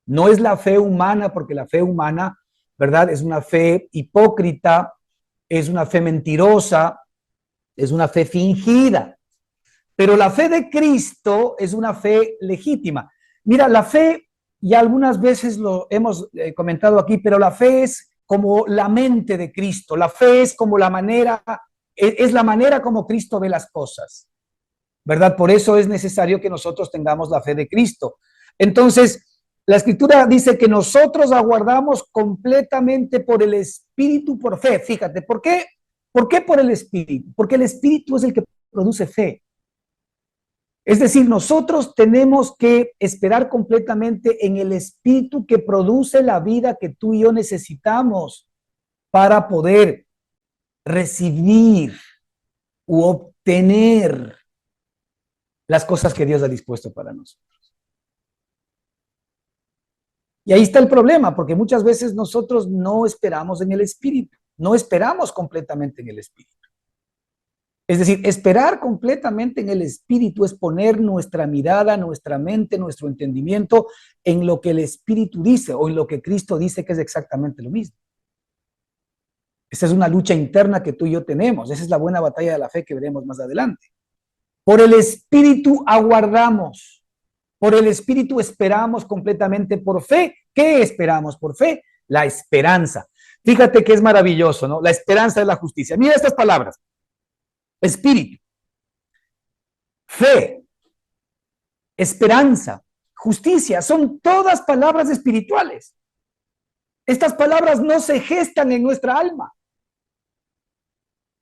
No es la fe humana porque la fe humana, ¿verdad? Es una fe hipócrita, es una fe mentirosa, es una fe fingida. Pero la fe de Cristo es una fe legítima. Mira, la fe, ya algunas veces lo hemos comentado aquí, pero la fe es como la mente de Cristo. La fe es como la manera, es la manera como Cristo ve las cosas, ¿verdad? Por eso es necesario que nosotros tengamos la fe de Cristo. Entonces, la Escritura dice que nosotros aguardamos completamente por el Espíritu, por fe. Fíjate, ¿por qué? ¿Por qué por el Espíritu? Porque el Espíritu es el que produce fe. Es decir, nosotros tenemos que esperar completamente en el Espíritu que produce la vida que tú y yo necesitamos para poder recibir u obtener las cosas que Dios ha dispuesto para nosotros. Y ahí está el problema, porque muchas veces nosotros no esperamos en el Espíritu, no esperamos completamente en el Espíritu. Es decir, esperar completamente en el Espíritu es poner nuestra mirada, nuestra mente, nuestro entendimiento en lo que el Espíritu dice o en lo que Cristo dice que es exactamente lo mismo. Esa es una lucha interna que tú y yo tenemos. Esa es la buena batalla de la fe que veremos más adelante. Por el Espíritu aguardamos. Por el Espíritu esperamos completamente por fe. ¿Qué esperamos por fe? La esperanza. Fíjate que es maravilloso, ¿no? La esperanza de la justicia. Mira estas palabras. Espíritu, fe, esperanza, justicia, son todas palabras espirituales. Estas palabras no se gestan en nuestra alma.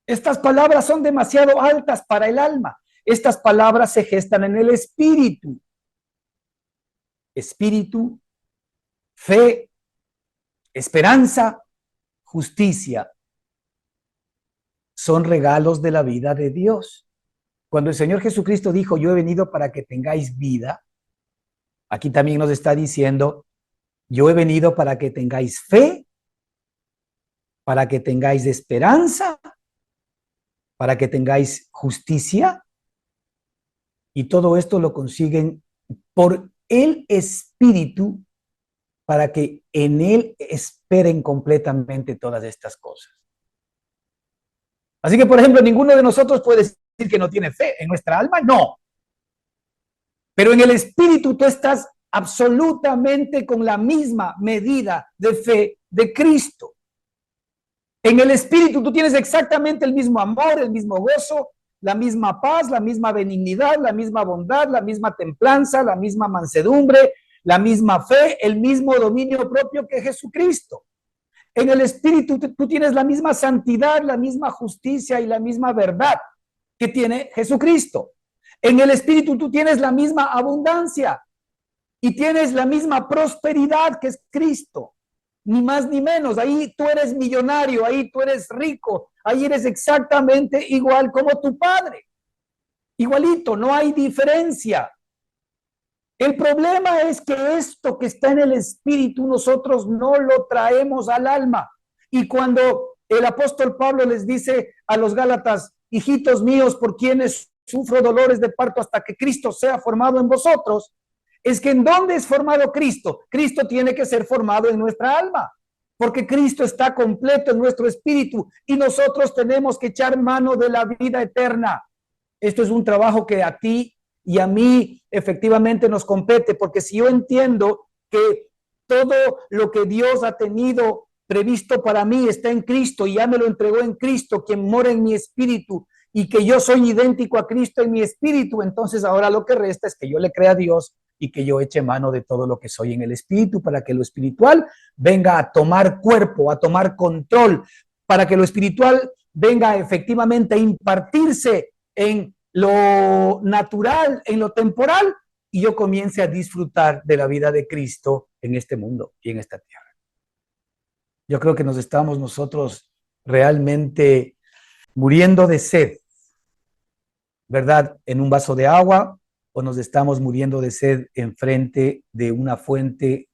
Estas palabras son demasiado altas para el alma. Estas palabras se gestan en el espíritu. Espíritu, fe, esperanza, justicia. Son regalos de la vida de Dios. Cuando el Señor Jesucristo dijo, yo he venido para que tengáis vida, aquí también nos está diciendo, yo he venido para que tengáis fe, para que tengáis esperanza, para que tengáis justicia, y todo esto lo consiguen por el Espíritu, para que en Él esperen completamente todas estas cosas. Así que, por ejemplo, ninguno de nosotros puede decir que no tiene fe. En nuestra alma, no. Pero en el Espíritu tú estás absolutamente con la misma medida de fe de Cristo. En el Espíritu tú tienes exactamente el mismo amor, el mismo gozo, la misma paz, la misma benignidad, la misma bondad, la misma templanza, la misma mansedumbre, la misma fe, el mismo dominio propio que Jesucristo. En el Espíritu tú tienes la misma santidad, la misma justicia y la misma verdad que tiene Jesucristo. En el Espíritu tú tienes la misma abundancia y tienes la misma prosperidad que es Cristo. Ni más ni menos. Ahí tú eres millonario, ahí tú eres rico, ahí eres exactamente igual como tu Padre. Igualito, no hay diferencia. El problema es que esto que está en el Espíritu nosotros no lo traemos al alma. Y cuando el apóstol Pablo les dice a los Gálatas, hijitos míos, por quienes sufro dolores de parto hasta que Cristo sea formado en vosotros, es que ¿en dónde es formado Cristo? Cristo tiene que ser formado en nuestra alma, porque Cristo está completo en nuestro espíritu y nosotros tenemos que echar mano de la vida eterna. Esto es un trabajo que a ti y a mí efectivamente nos compete, porque si yo entiendo que todo lo que Dios ha tenido previsto para mí está en Cristo y ya me lo entregó en Cristo, quien mora en mi espíritu, y que yo soy idéntico a Cristo en mi espíritu, entonces ahora lo que resta es que yo le crea a Dios y que yo eche mano de todo lo que soy en el espíritu para que lo espiritual venga a tomar cuerpo, a tomar control, para que lo espiritual venga efectivamente a impartirse en lo natural, en lo temporal, y yo comience a disfrutar de la vida de Cristo en este mundo y en esta tierra. Yo creo que nos estamos nosotros realmente muriendo de sed, ¿verdad? En un vaso de agua, o nos estamos muriendo de sed enfrente de una fuente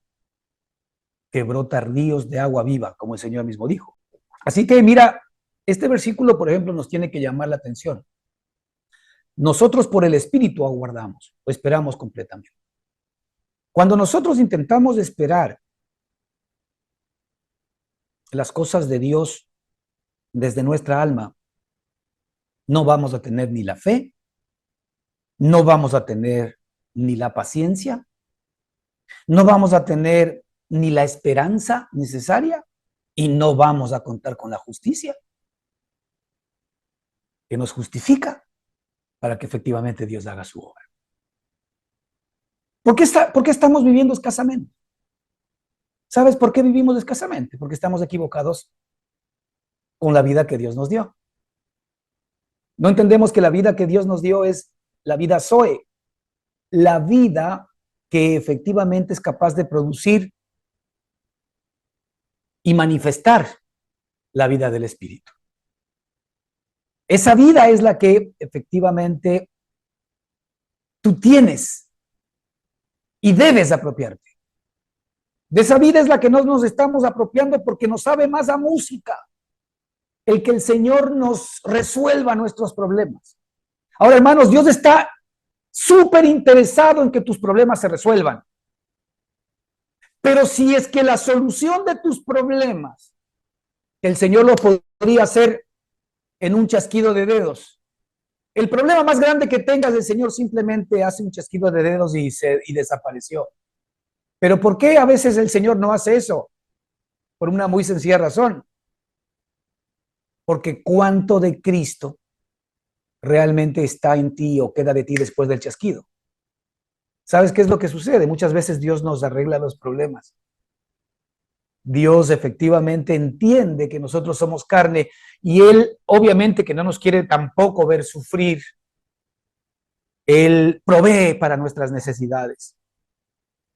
que brota ríos de agua viva, como el Señor mismo dijo. Así que mira, este versículo, por ejemplo, nos tiene que llamar la atención. Nosotros por el Espíritu aguardamos o esperamos completamente. Cuando nosotros intentamos esperar las cosas de Dios desde nuestra alma, no vamos a tener ni la fe, no vamos a tener ni la paciencia, no vamos a tener ni la esperanza necesaria y no vamos a contar con la justicia que nos justifica para que efectivamente Dios haga su obra. ¿Por qué estamos viviendo escasamente? ¿Sabes por qué vivimos escasamente? Porque estamos equivocados con la vida que Dios nos dio. No entendemos que la vida que Dios nos dio es la vida Zoe, la vida que efectivamente es capaz de producir y manifestar la vida del Espíritu. Esa vida es la que efectivamente tú tienes y debes apropiarte. De esa vida es la que nos estamos apropiando porque nos sabe más a música el que el Señor nos resuelva nuestros problemas. Ahora, hermanos, Dios está súper interesado en que tus problemas se resuelvan. Pero si es que la solución de tus problemas, el Señor lo podría hacer en un chasquido de dedos. El problema más grande que tengas, el Señor simplemente hace un chasquido de dedos y desapareció. Pero ¿por qué a veces el Señor no hace eso? Por una muy sencilla razón. Porque cuánto de Cristo realmente está en ti o queda de ti después del chasquido. ¿Sabes qué es lo que sucede? Muchas veces Dios nos arregla los problemas. Dios efectivamente entiende que nosotros somos carne y Él obviamente que no nos quiere tampoco ver sufrir. Él provee para nuestras necesidades.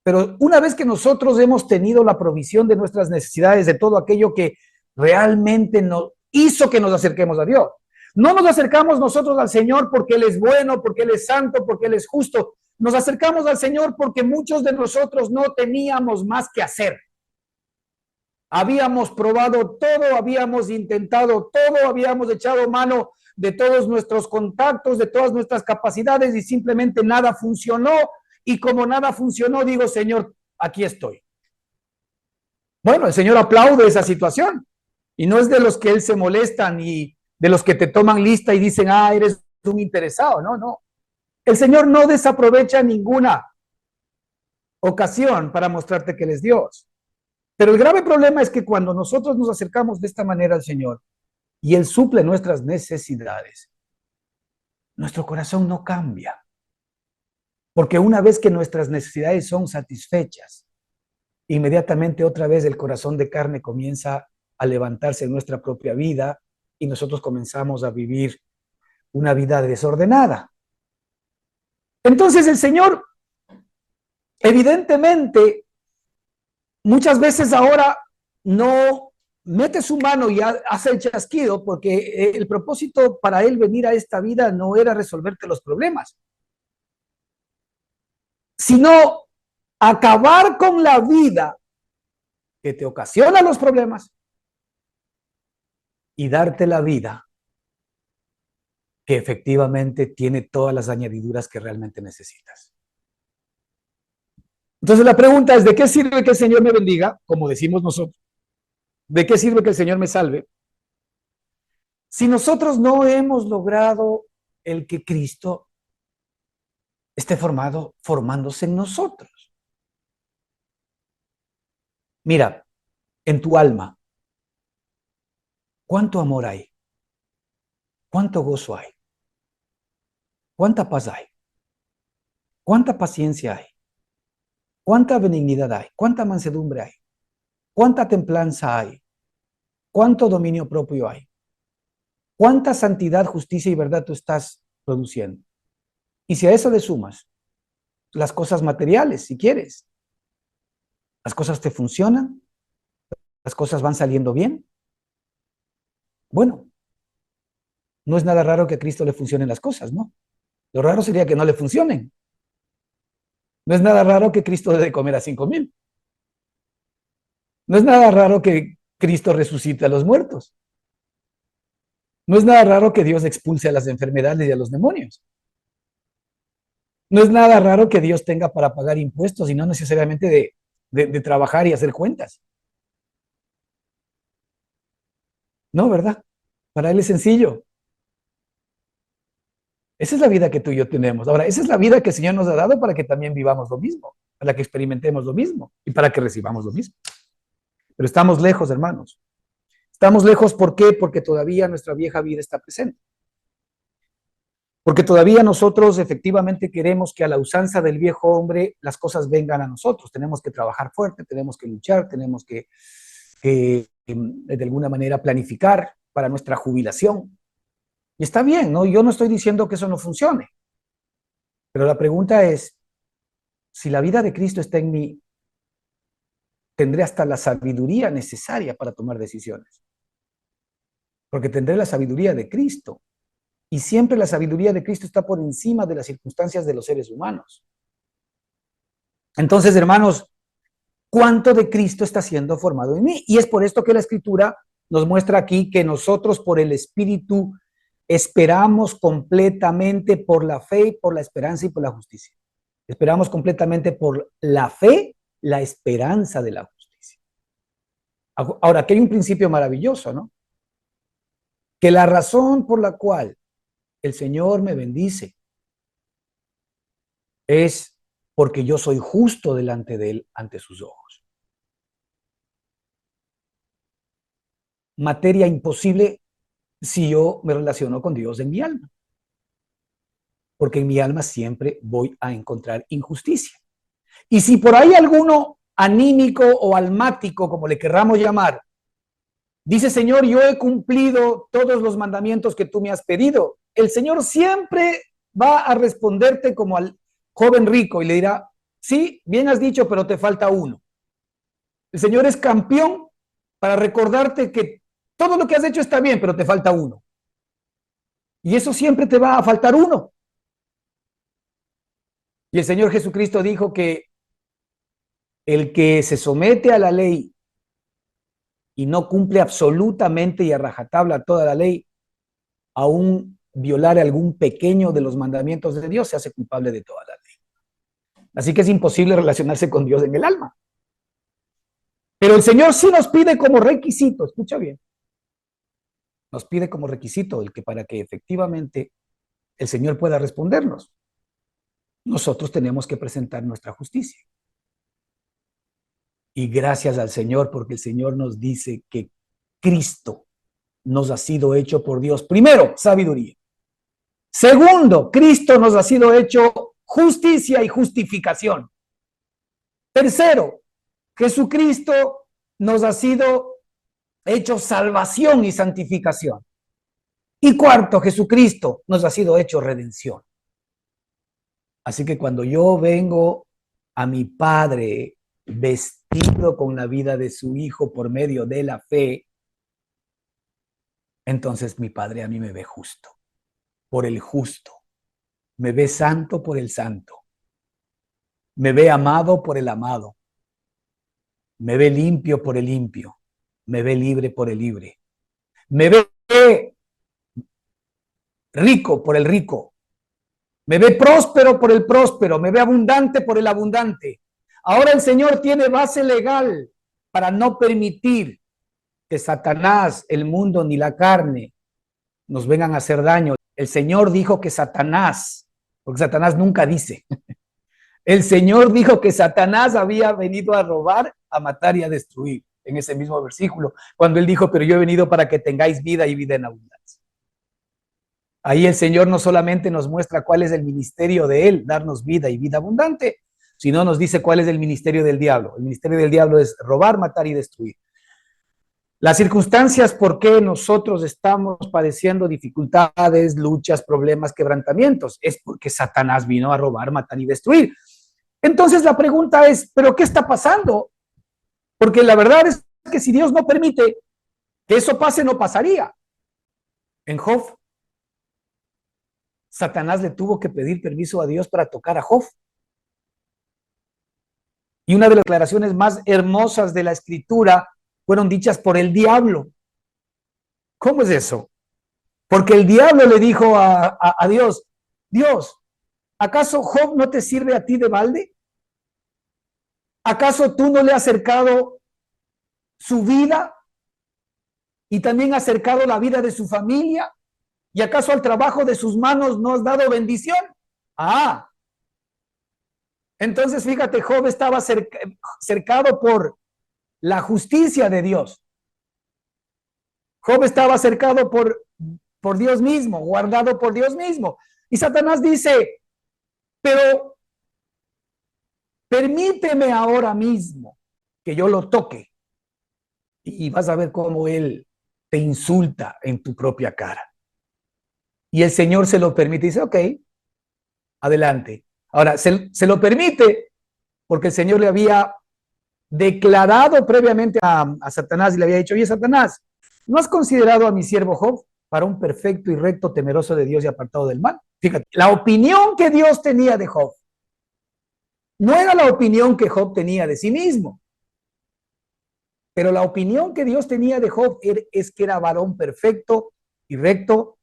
Pero una vez que nosotros hemos tenido la provisión de nuestras necesidades, de todo aquello que realmente nos hizo que nos acerquemos a Dios, no nos acercamos nosotros al Señor porque Él es bueno, porque Él es santo, porque Él es justo. Nos acercamos al Señor porque muchos de nosotros no teníamos más que hacer. Habíamos probado todo, habíamos intentado todo, habíamos echado mano de todos nuestros contactos, de todas nuestras capacidades y simplemente nada funcionó. Y como nada funcionó, digo, Señor, aquí estoy. Bueno, el Señor aplaude esa situación y no es de los que Él se molesta ni de los que te toman lista y dicen, ah, eres un interesado. No, no. El Señor no desaprovecha ninguna ocasión para mostrarte que Él es Dios. Pero el grave problema es que cuando nosotros nos acercamos de esta manera al Señor y Él suple nuestras necesidades, nuestro corazón no cambia. Porque una vez que nuestras necesidades son satisfechas, inmediatamente otra vez el corazón de carne comienza a levantarse en nuestra propia vida y nosotros comenzamos a vivir una vida desordenada. Entonces el Señor, evidentemente, muchas veces ahora no mete su mano y hace el chasquido porque el propósito para Él venir a esta vida no era resolverte los problemas, sino acabar con la vida que te ocasiona los problemas y darte la vida que efectivamente tiene todas las añadiduras que realmente necesitas. Entonces la pregunta es, ¿de qué sirve que el Señor me bendiga? Como decimos nosotros. ¿De qué sirve que el Señor me salve? Si nosotros no hemos logrado el que Cristo esté formándose en nosotros. Mira, en tu alma, ¿cuánto amor hay? ¿Cuánto gozo hay? ¿Cuánta paz hay? ¿Cuánta paciencia hay? ¿Cuánta benignidad hay? ¿Cuánta mansedumbre hay? ¿Cuánta templanza hay? ¿Cuánto dominio propio hay? ¿Cuánta santidad, justicia y verdad tú estás produciendo? Y si a eso le sumas las cosas materiales, si quieres, las cosas te funcionan, las cosas van saliendo bien, bueno, no es nada raro que a Cristo le funcionen las cosas, ¿no? Lo raro sería que no le funcionen. No es nada raro que Cristo dé de comer a 5,000. No es nada raro que Cristo resucite a los muertos. No es nada raro que Dios expulse a las enfermedades y a los demonios. No es nada raro que Dios tenga para pagar impuestos y no necesariamente de trabajar y hacer cuentas. No, ¿verdad? Para Él es sencillo. Esa es la vida que tú y yo tenemos. Ahora, esa es la vida que el Señor nos ha dado para que también vivamos lo mismo, para que experimentemos lo mismo y para que recibamos lo mismo. Pero estamos lejos, hermanos. Estamos lejos, ¿por qué? Porque todavía nuestra vieja vida está presente. Porque todavía nosotros efectivamente queremos que a la usanza del viejo hombre las cosas vengan a nosotros. Tenemos que trabajar fuerte, tenemos que luchar, tenemos que de alguna manera planificar para nuestra jubilación. Y está bien, ¿no? Yo no estoy diciendo que eso no funcione. Pero la pregunta es, si la vida de Cristo está en mí, tendré hasta la sabiduría necesaria para tomar decisiones. Porque tendré la sabiduría de Cristo. Y siempre la sabiduría de Cristo está por encima de las circunstancias de los seres humanos. Entonces, hermanos, ¿cuánto de Cristo está siendo formado en mí? Y es por esto que la Escritura nos muestra aquí que nosotros por el Espíritu esperamos completamente por la fe, por la esperanza y por la justicia. Esperamos completamente por la fe, la esperanza de la justicia. Ahora, aquí hay un principio maravilloso, ¿no? Que la razón por la cual el Señor me bendice es porque yo soy justo delante de Él, ante sus ojos. Materia imposible si yo me relaciono con Dios en mi alma. Porque en mi alma siempre voy a encontrar injusticia. Y si por ahí alguno anímico o almático, como le querramos llamar, dice, Señor, yo he cumplido todos los mandamientos que tú me has pedido. El Señor siempre va a responderte como al joven rico y le dirá, sí, bien has dicho, pero te falta uno. El Señor es campeón para recordarte que todo lo que has hecho está bien, pero te falta uno. Y eso siempre te va a faltar uno. Y el Señor Jesucristo dijo que el que se somete a la ley y no cumple absolutamente y a rajatabla toda la ley, aún violar algún pequeño de los mandamientos de Dios, se hace culpable de toda la ley. Así que es imposible relacionarse con Dios en el alma. Pero el Señor sí nos pide como requisito, escucha bien, nos pide como requisito el que para que efectivamente el Señor pueda respondernos, nosotros tenemos que presentar nuestra justicia. Y gracias al Señor, porque el Señor nos dice que Cristo nos ha sido hecho por Dios. Primero, sabiduría. Segundo, Cristo nos ha sido hecho justicia y justificación. Tercero, Jesucristo nos ha sido hecho salvación y santificación. Y cuarto, Jesucristo nos ha sido hecho redención. Así que cuando yo vengo a mi Padre vestido con la vida de su Hijo por medio de la fe, entonces mi Padre a mí me ve justo, por el justo, me ve santo por el santo, me ve amado por el amado, me ve limpio por el limpio, me ve libre por el libre, me ve rico por el rico, me ve próspero por el próspero, me ve abundante por el abundante. Ahora el Señor tiene base legal para no permitir que Satanás, el mundo ni la carne nos vengan a hacer daño. El Señor dijo que Satanás, porque Satanás nunca dice, el Señor dijo que Satanás había venido a robar, a matar y a destruir, en ese mismo versículo, cuando él dijo, pero yo he venido para que tengáis vida y vida en abundancia. Ahí el Señor no solamente nos muestra cuál es el ministerio de él, darnos vida y vida abundante, sino nos dice cuál es el ministerio del diablo. El ministerio del diablo es robar, matar y destruir. Las circunstancias por qué nosotros estamos padeciendo dificultades, luchas, problemas, quebrantamientos, es porque Satanás vino a robar, matar y destruir. Entonces la pregunta es, ¿pero qué está pasando? Porque la verdad es que si Dios no permite que eso pase, no pasaría. En Job, Satanás le tuvo que pedir permiso a Dios para tocar a Job. Y una de las declaraciones más hermosas de la Escritura fueron dichas por el diablo. ¿Cómo es eso? Porque el diablo le dijo a Dios, Dios, ¿acaso Job no te sirve a ti de balde? ¿Acaso tú no le has acercado su vida y también has acercado la vida de su familia? ¿Y acaso al trabajo de sus manos no has dado bendición? Ah, entonces fíjate, Job estaba cercado por la justicia de Dios. Job estaba cercado por Dios mismo, guardado por Dios mismo. Y Satanás dice, pero permíteme ahora mismo que yo lo toque y vas a ver cómo él te insulta en tu propia cara. Y el Señor se lo permite y dice, ok, adelante. Ahora, se lo permite porque el Señor le había declarado previamente a Satanás y le había dicho, oye, Satanás, ¿no has considerado a mi siervo Job para un perfecto y recto, temeroso de Dios y apartado del mal? Fíjate, la opinión que Dios tenía de Job no era la opinión que Job tenía de sí mismo, pero la opinión que Dios tenía de Job es que era varón perfecto y recto,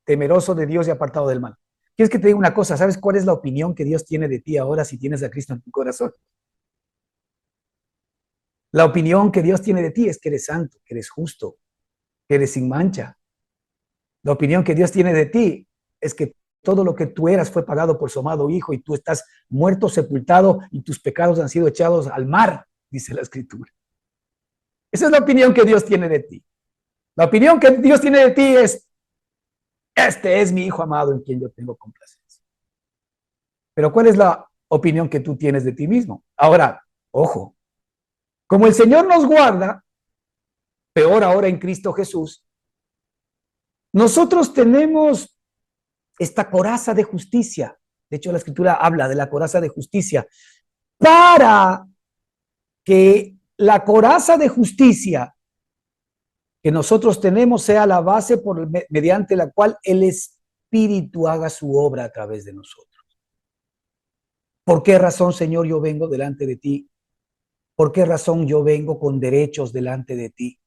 temeroso de Dios y apartado del mal. ¿Quieres que te diga una cosa? ¿Sabes cuál es la opinión que Dios tiene de ti ahora si tienes a Cristo en tu corazón? La opinión que Dios tiene de ti es que eres santo, que eres justo, que eres sin mancha. La opinión que Dios tiene de ti es que todo lo que tú eras fue pagado por su amado Hijo y tú estás muerto, sepultado y tus pecados han sido echados al mar, dice la Escritura. Esa es la opinión que Dios tiene de ti. La opinión que Dios tiene de ti es, este es mi Hijo amado en quien yo tengo complacencia. Pero ¿cuál es la opinión que tú tienes de ti mismo? Ahora, ojo, Como el Señor nos guarda, peor ahora en Cristo Jesús, nosotros tenemos esta coraza de justicia. De hecho, la Escritura habla de la coraza de justicia para que la coraza de justicia que nosotros tenemos sea la base mediante la cual el Espíritu haga su obra a través de nosotros. ¿Por qué razón, Señor, yo vengo delante de ti? ¿Por qué razón yo vengo con derechos delante de ti?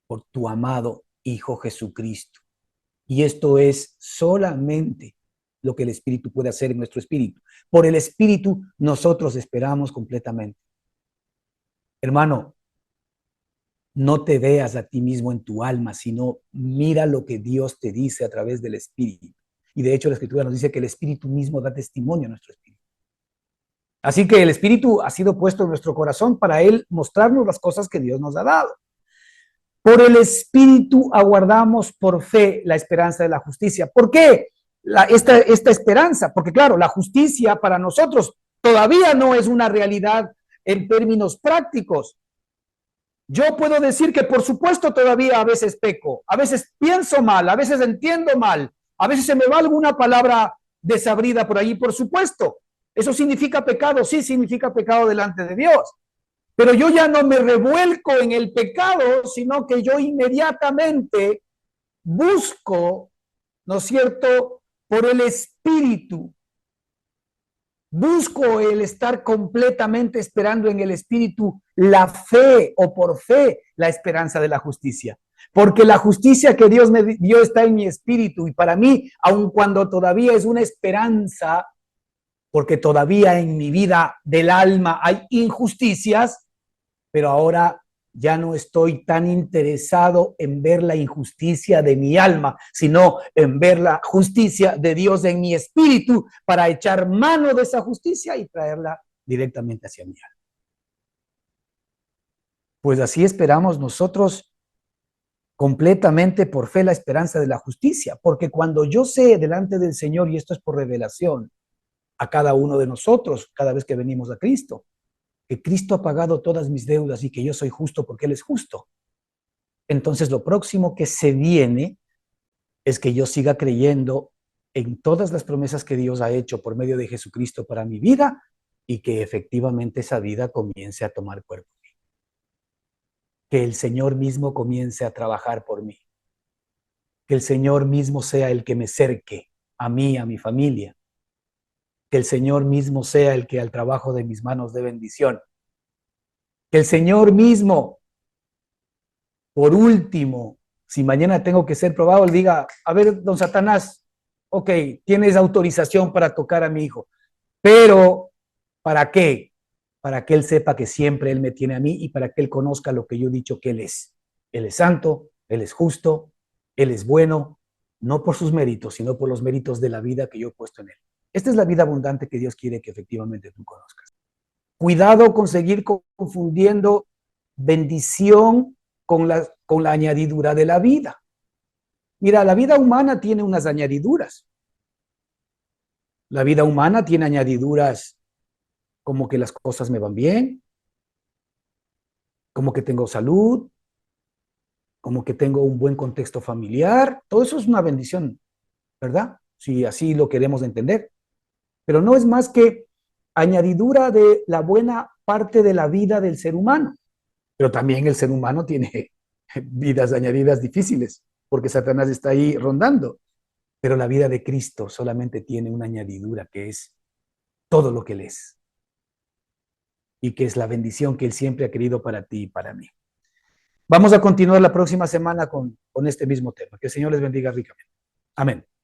Por tu amado Hijo Jesucristo. Y esto es solamente lo que el Espíritu puede hacer en nuestro espíritu. Por el Espíritu nosotros esperamos completamente. Hermano, no te veas a ti mismo en tu alma, sino mira lo que Dios te dice a través del Espíritu. Y de hecho la Escritura nos dice que el Espíritu mismo da testimonio a nuestro espíritu. Así que el Espíritu ha sido puesto en nuestro corazón para Él mostrarnos las cosas que Dios nos ha dado. Por el Espíritu aguardamos por fe la esperanza de la justicia. ¿Por qué esta esperanza? Porque claro, la justicia para nosotros todavía no es una realidad en términos prácticos. Yo puedo decir que por supuesto todavía a veces peco, a veces pienso mal, a veces entiendo mal, a veces se me va alguna palabra desabrida por ahí, por supuesto. ¿Eso significa pecado? Sí, significa pecado delante de Dios. Pero yo ya no me revuelco en el pecado, sino que yo inmediatamente busco, ¿no es cierto?, por el Espíritu. Busco el estar completamente esperando en el Espíritu la fe o por fe la esperanza de la justicia. Porque la justicia que Dios me dio está en mi espíritu y para mí, aun cuando todavía es una esperanza, porque todavía en mi vida del alma hay injusticias, pero ahora ya no estoy tan interesado en ver la injusticia de mi alma, sino en ver la justicia de Dios en mi espíritu para echar mano de esa justicia y traerla directamente hacia mi alma. Pues así esperamos nosotros completamente por fe la esperanza de la justicia, porque cuando yo sé delante del Señor, y esto es por revelación a cada uno de nosotros, cada vez que venimos a Cristo, que Cristo ha pagado todas mis deudas y que yo soy justo porque Él es justo. Entonces lo próximo que se viene es que yo siga creyendo en todas las promesas que Dios ha hecho por medio de Jesucristo para mi vida y que efectivamente esa vida comience a tomar cuerpo. Que el Señor mismo comience a trabajar por mí. Que el Señor mismo sea el que me cerque a mí, a mi familia. Que el Señor mismo sea el que al trabajo de mis manos dé bendición. Que el Señor mismo, por último, si mañana tengo que ser probado, le diga, a ver, don Satanás, ok, tienes autorización para tocar a mi hijo, pero ¿para qué? Para que él sepa que siempre él me tiene a mí y para que él conozca lo que yo he dicho que él es. Él es santo, él es justo, él es bueno, no por sus méritos, sino por los méritos de la vida que yo he puesto en él. Esta es la vida abundante que Dios quiere que efectivamente tú conozcas. Cuidado con seguir confundiendo bendición con la añadidura de la vida. Mira, la vida humana tiene unas añadiduras. La vida humana tiene añadiduras como que las cosas me van bien, como que tengo salud, como que tengo un buen contexto familiar. Todo eso es una bendición, ¿verdad? Si así lo queremos entender. Pero no es más que añadidura de la buena parte de la vida del ser humano. Pero también el ser humano tiene vidas añadidas difíciles, porque Satanás está ahí rondando. Pero la vida de Cristo solamente tiene una añadidura que es todo lo que Él es. Y que es la bendición que Él siempre ha querido para ti y para mí. Vamos a continuar la próxima semana con este mismo tema. Que el Señor les bendiga ricamente. Amén.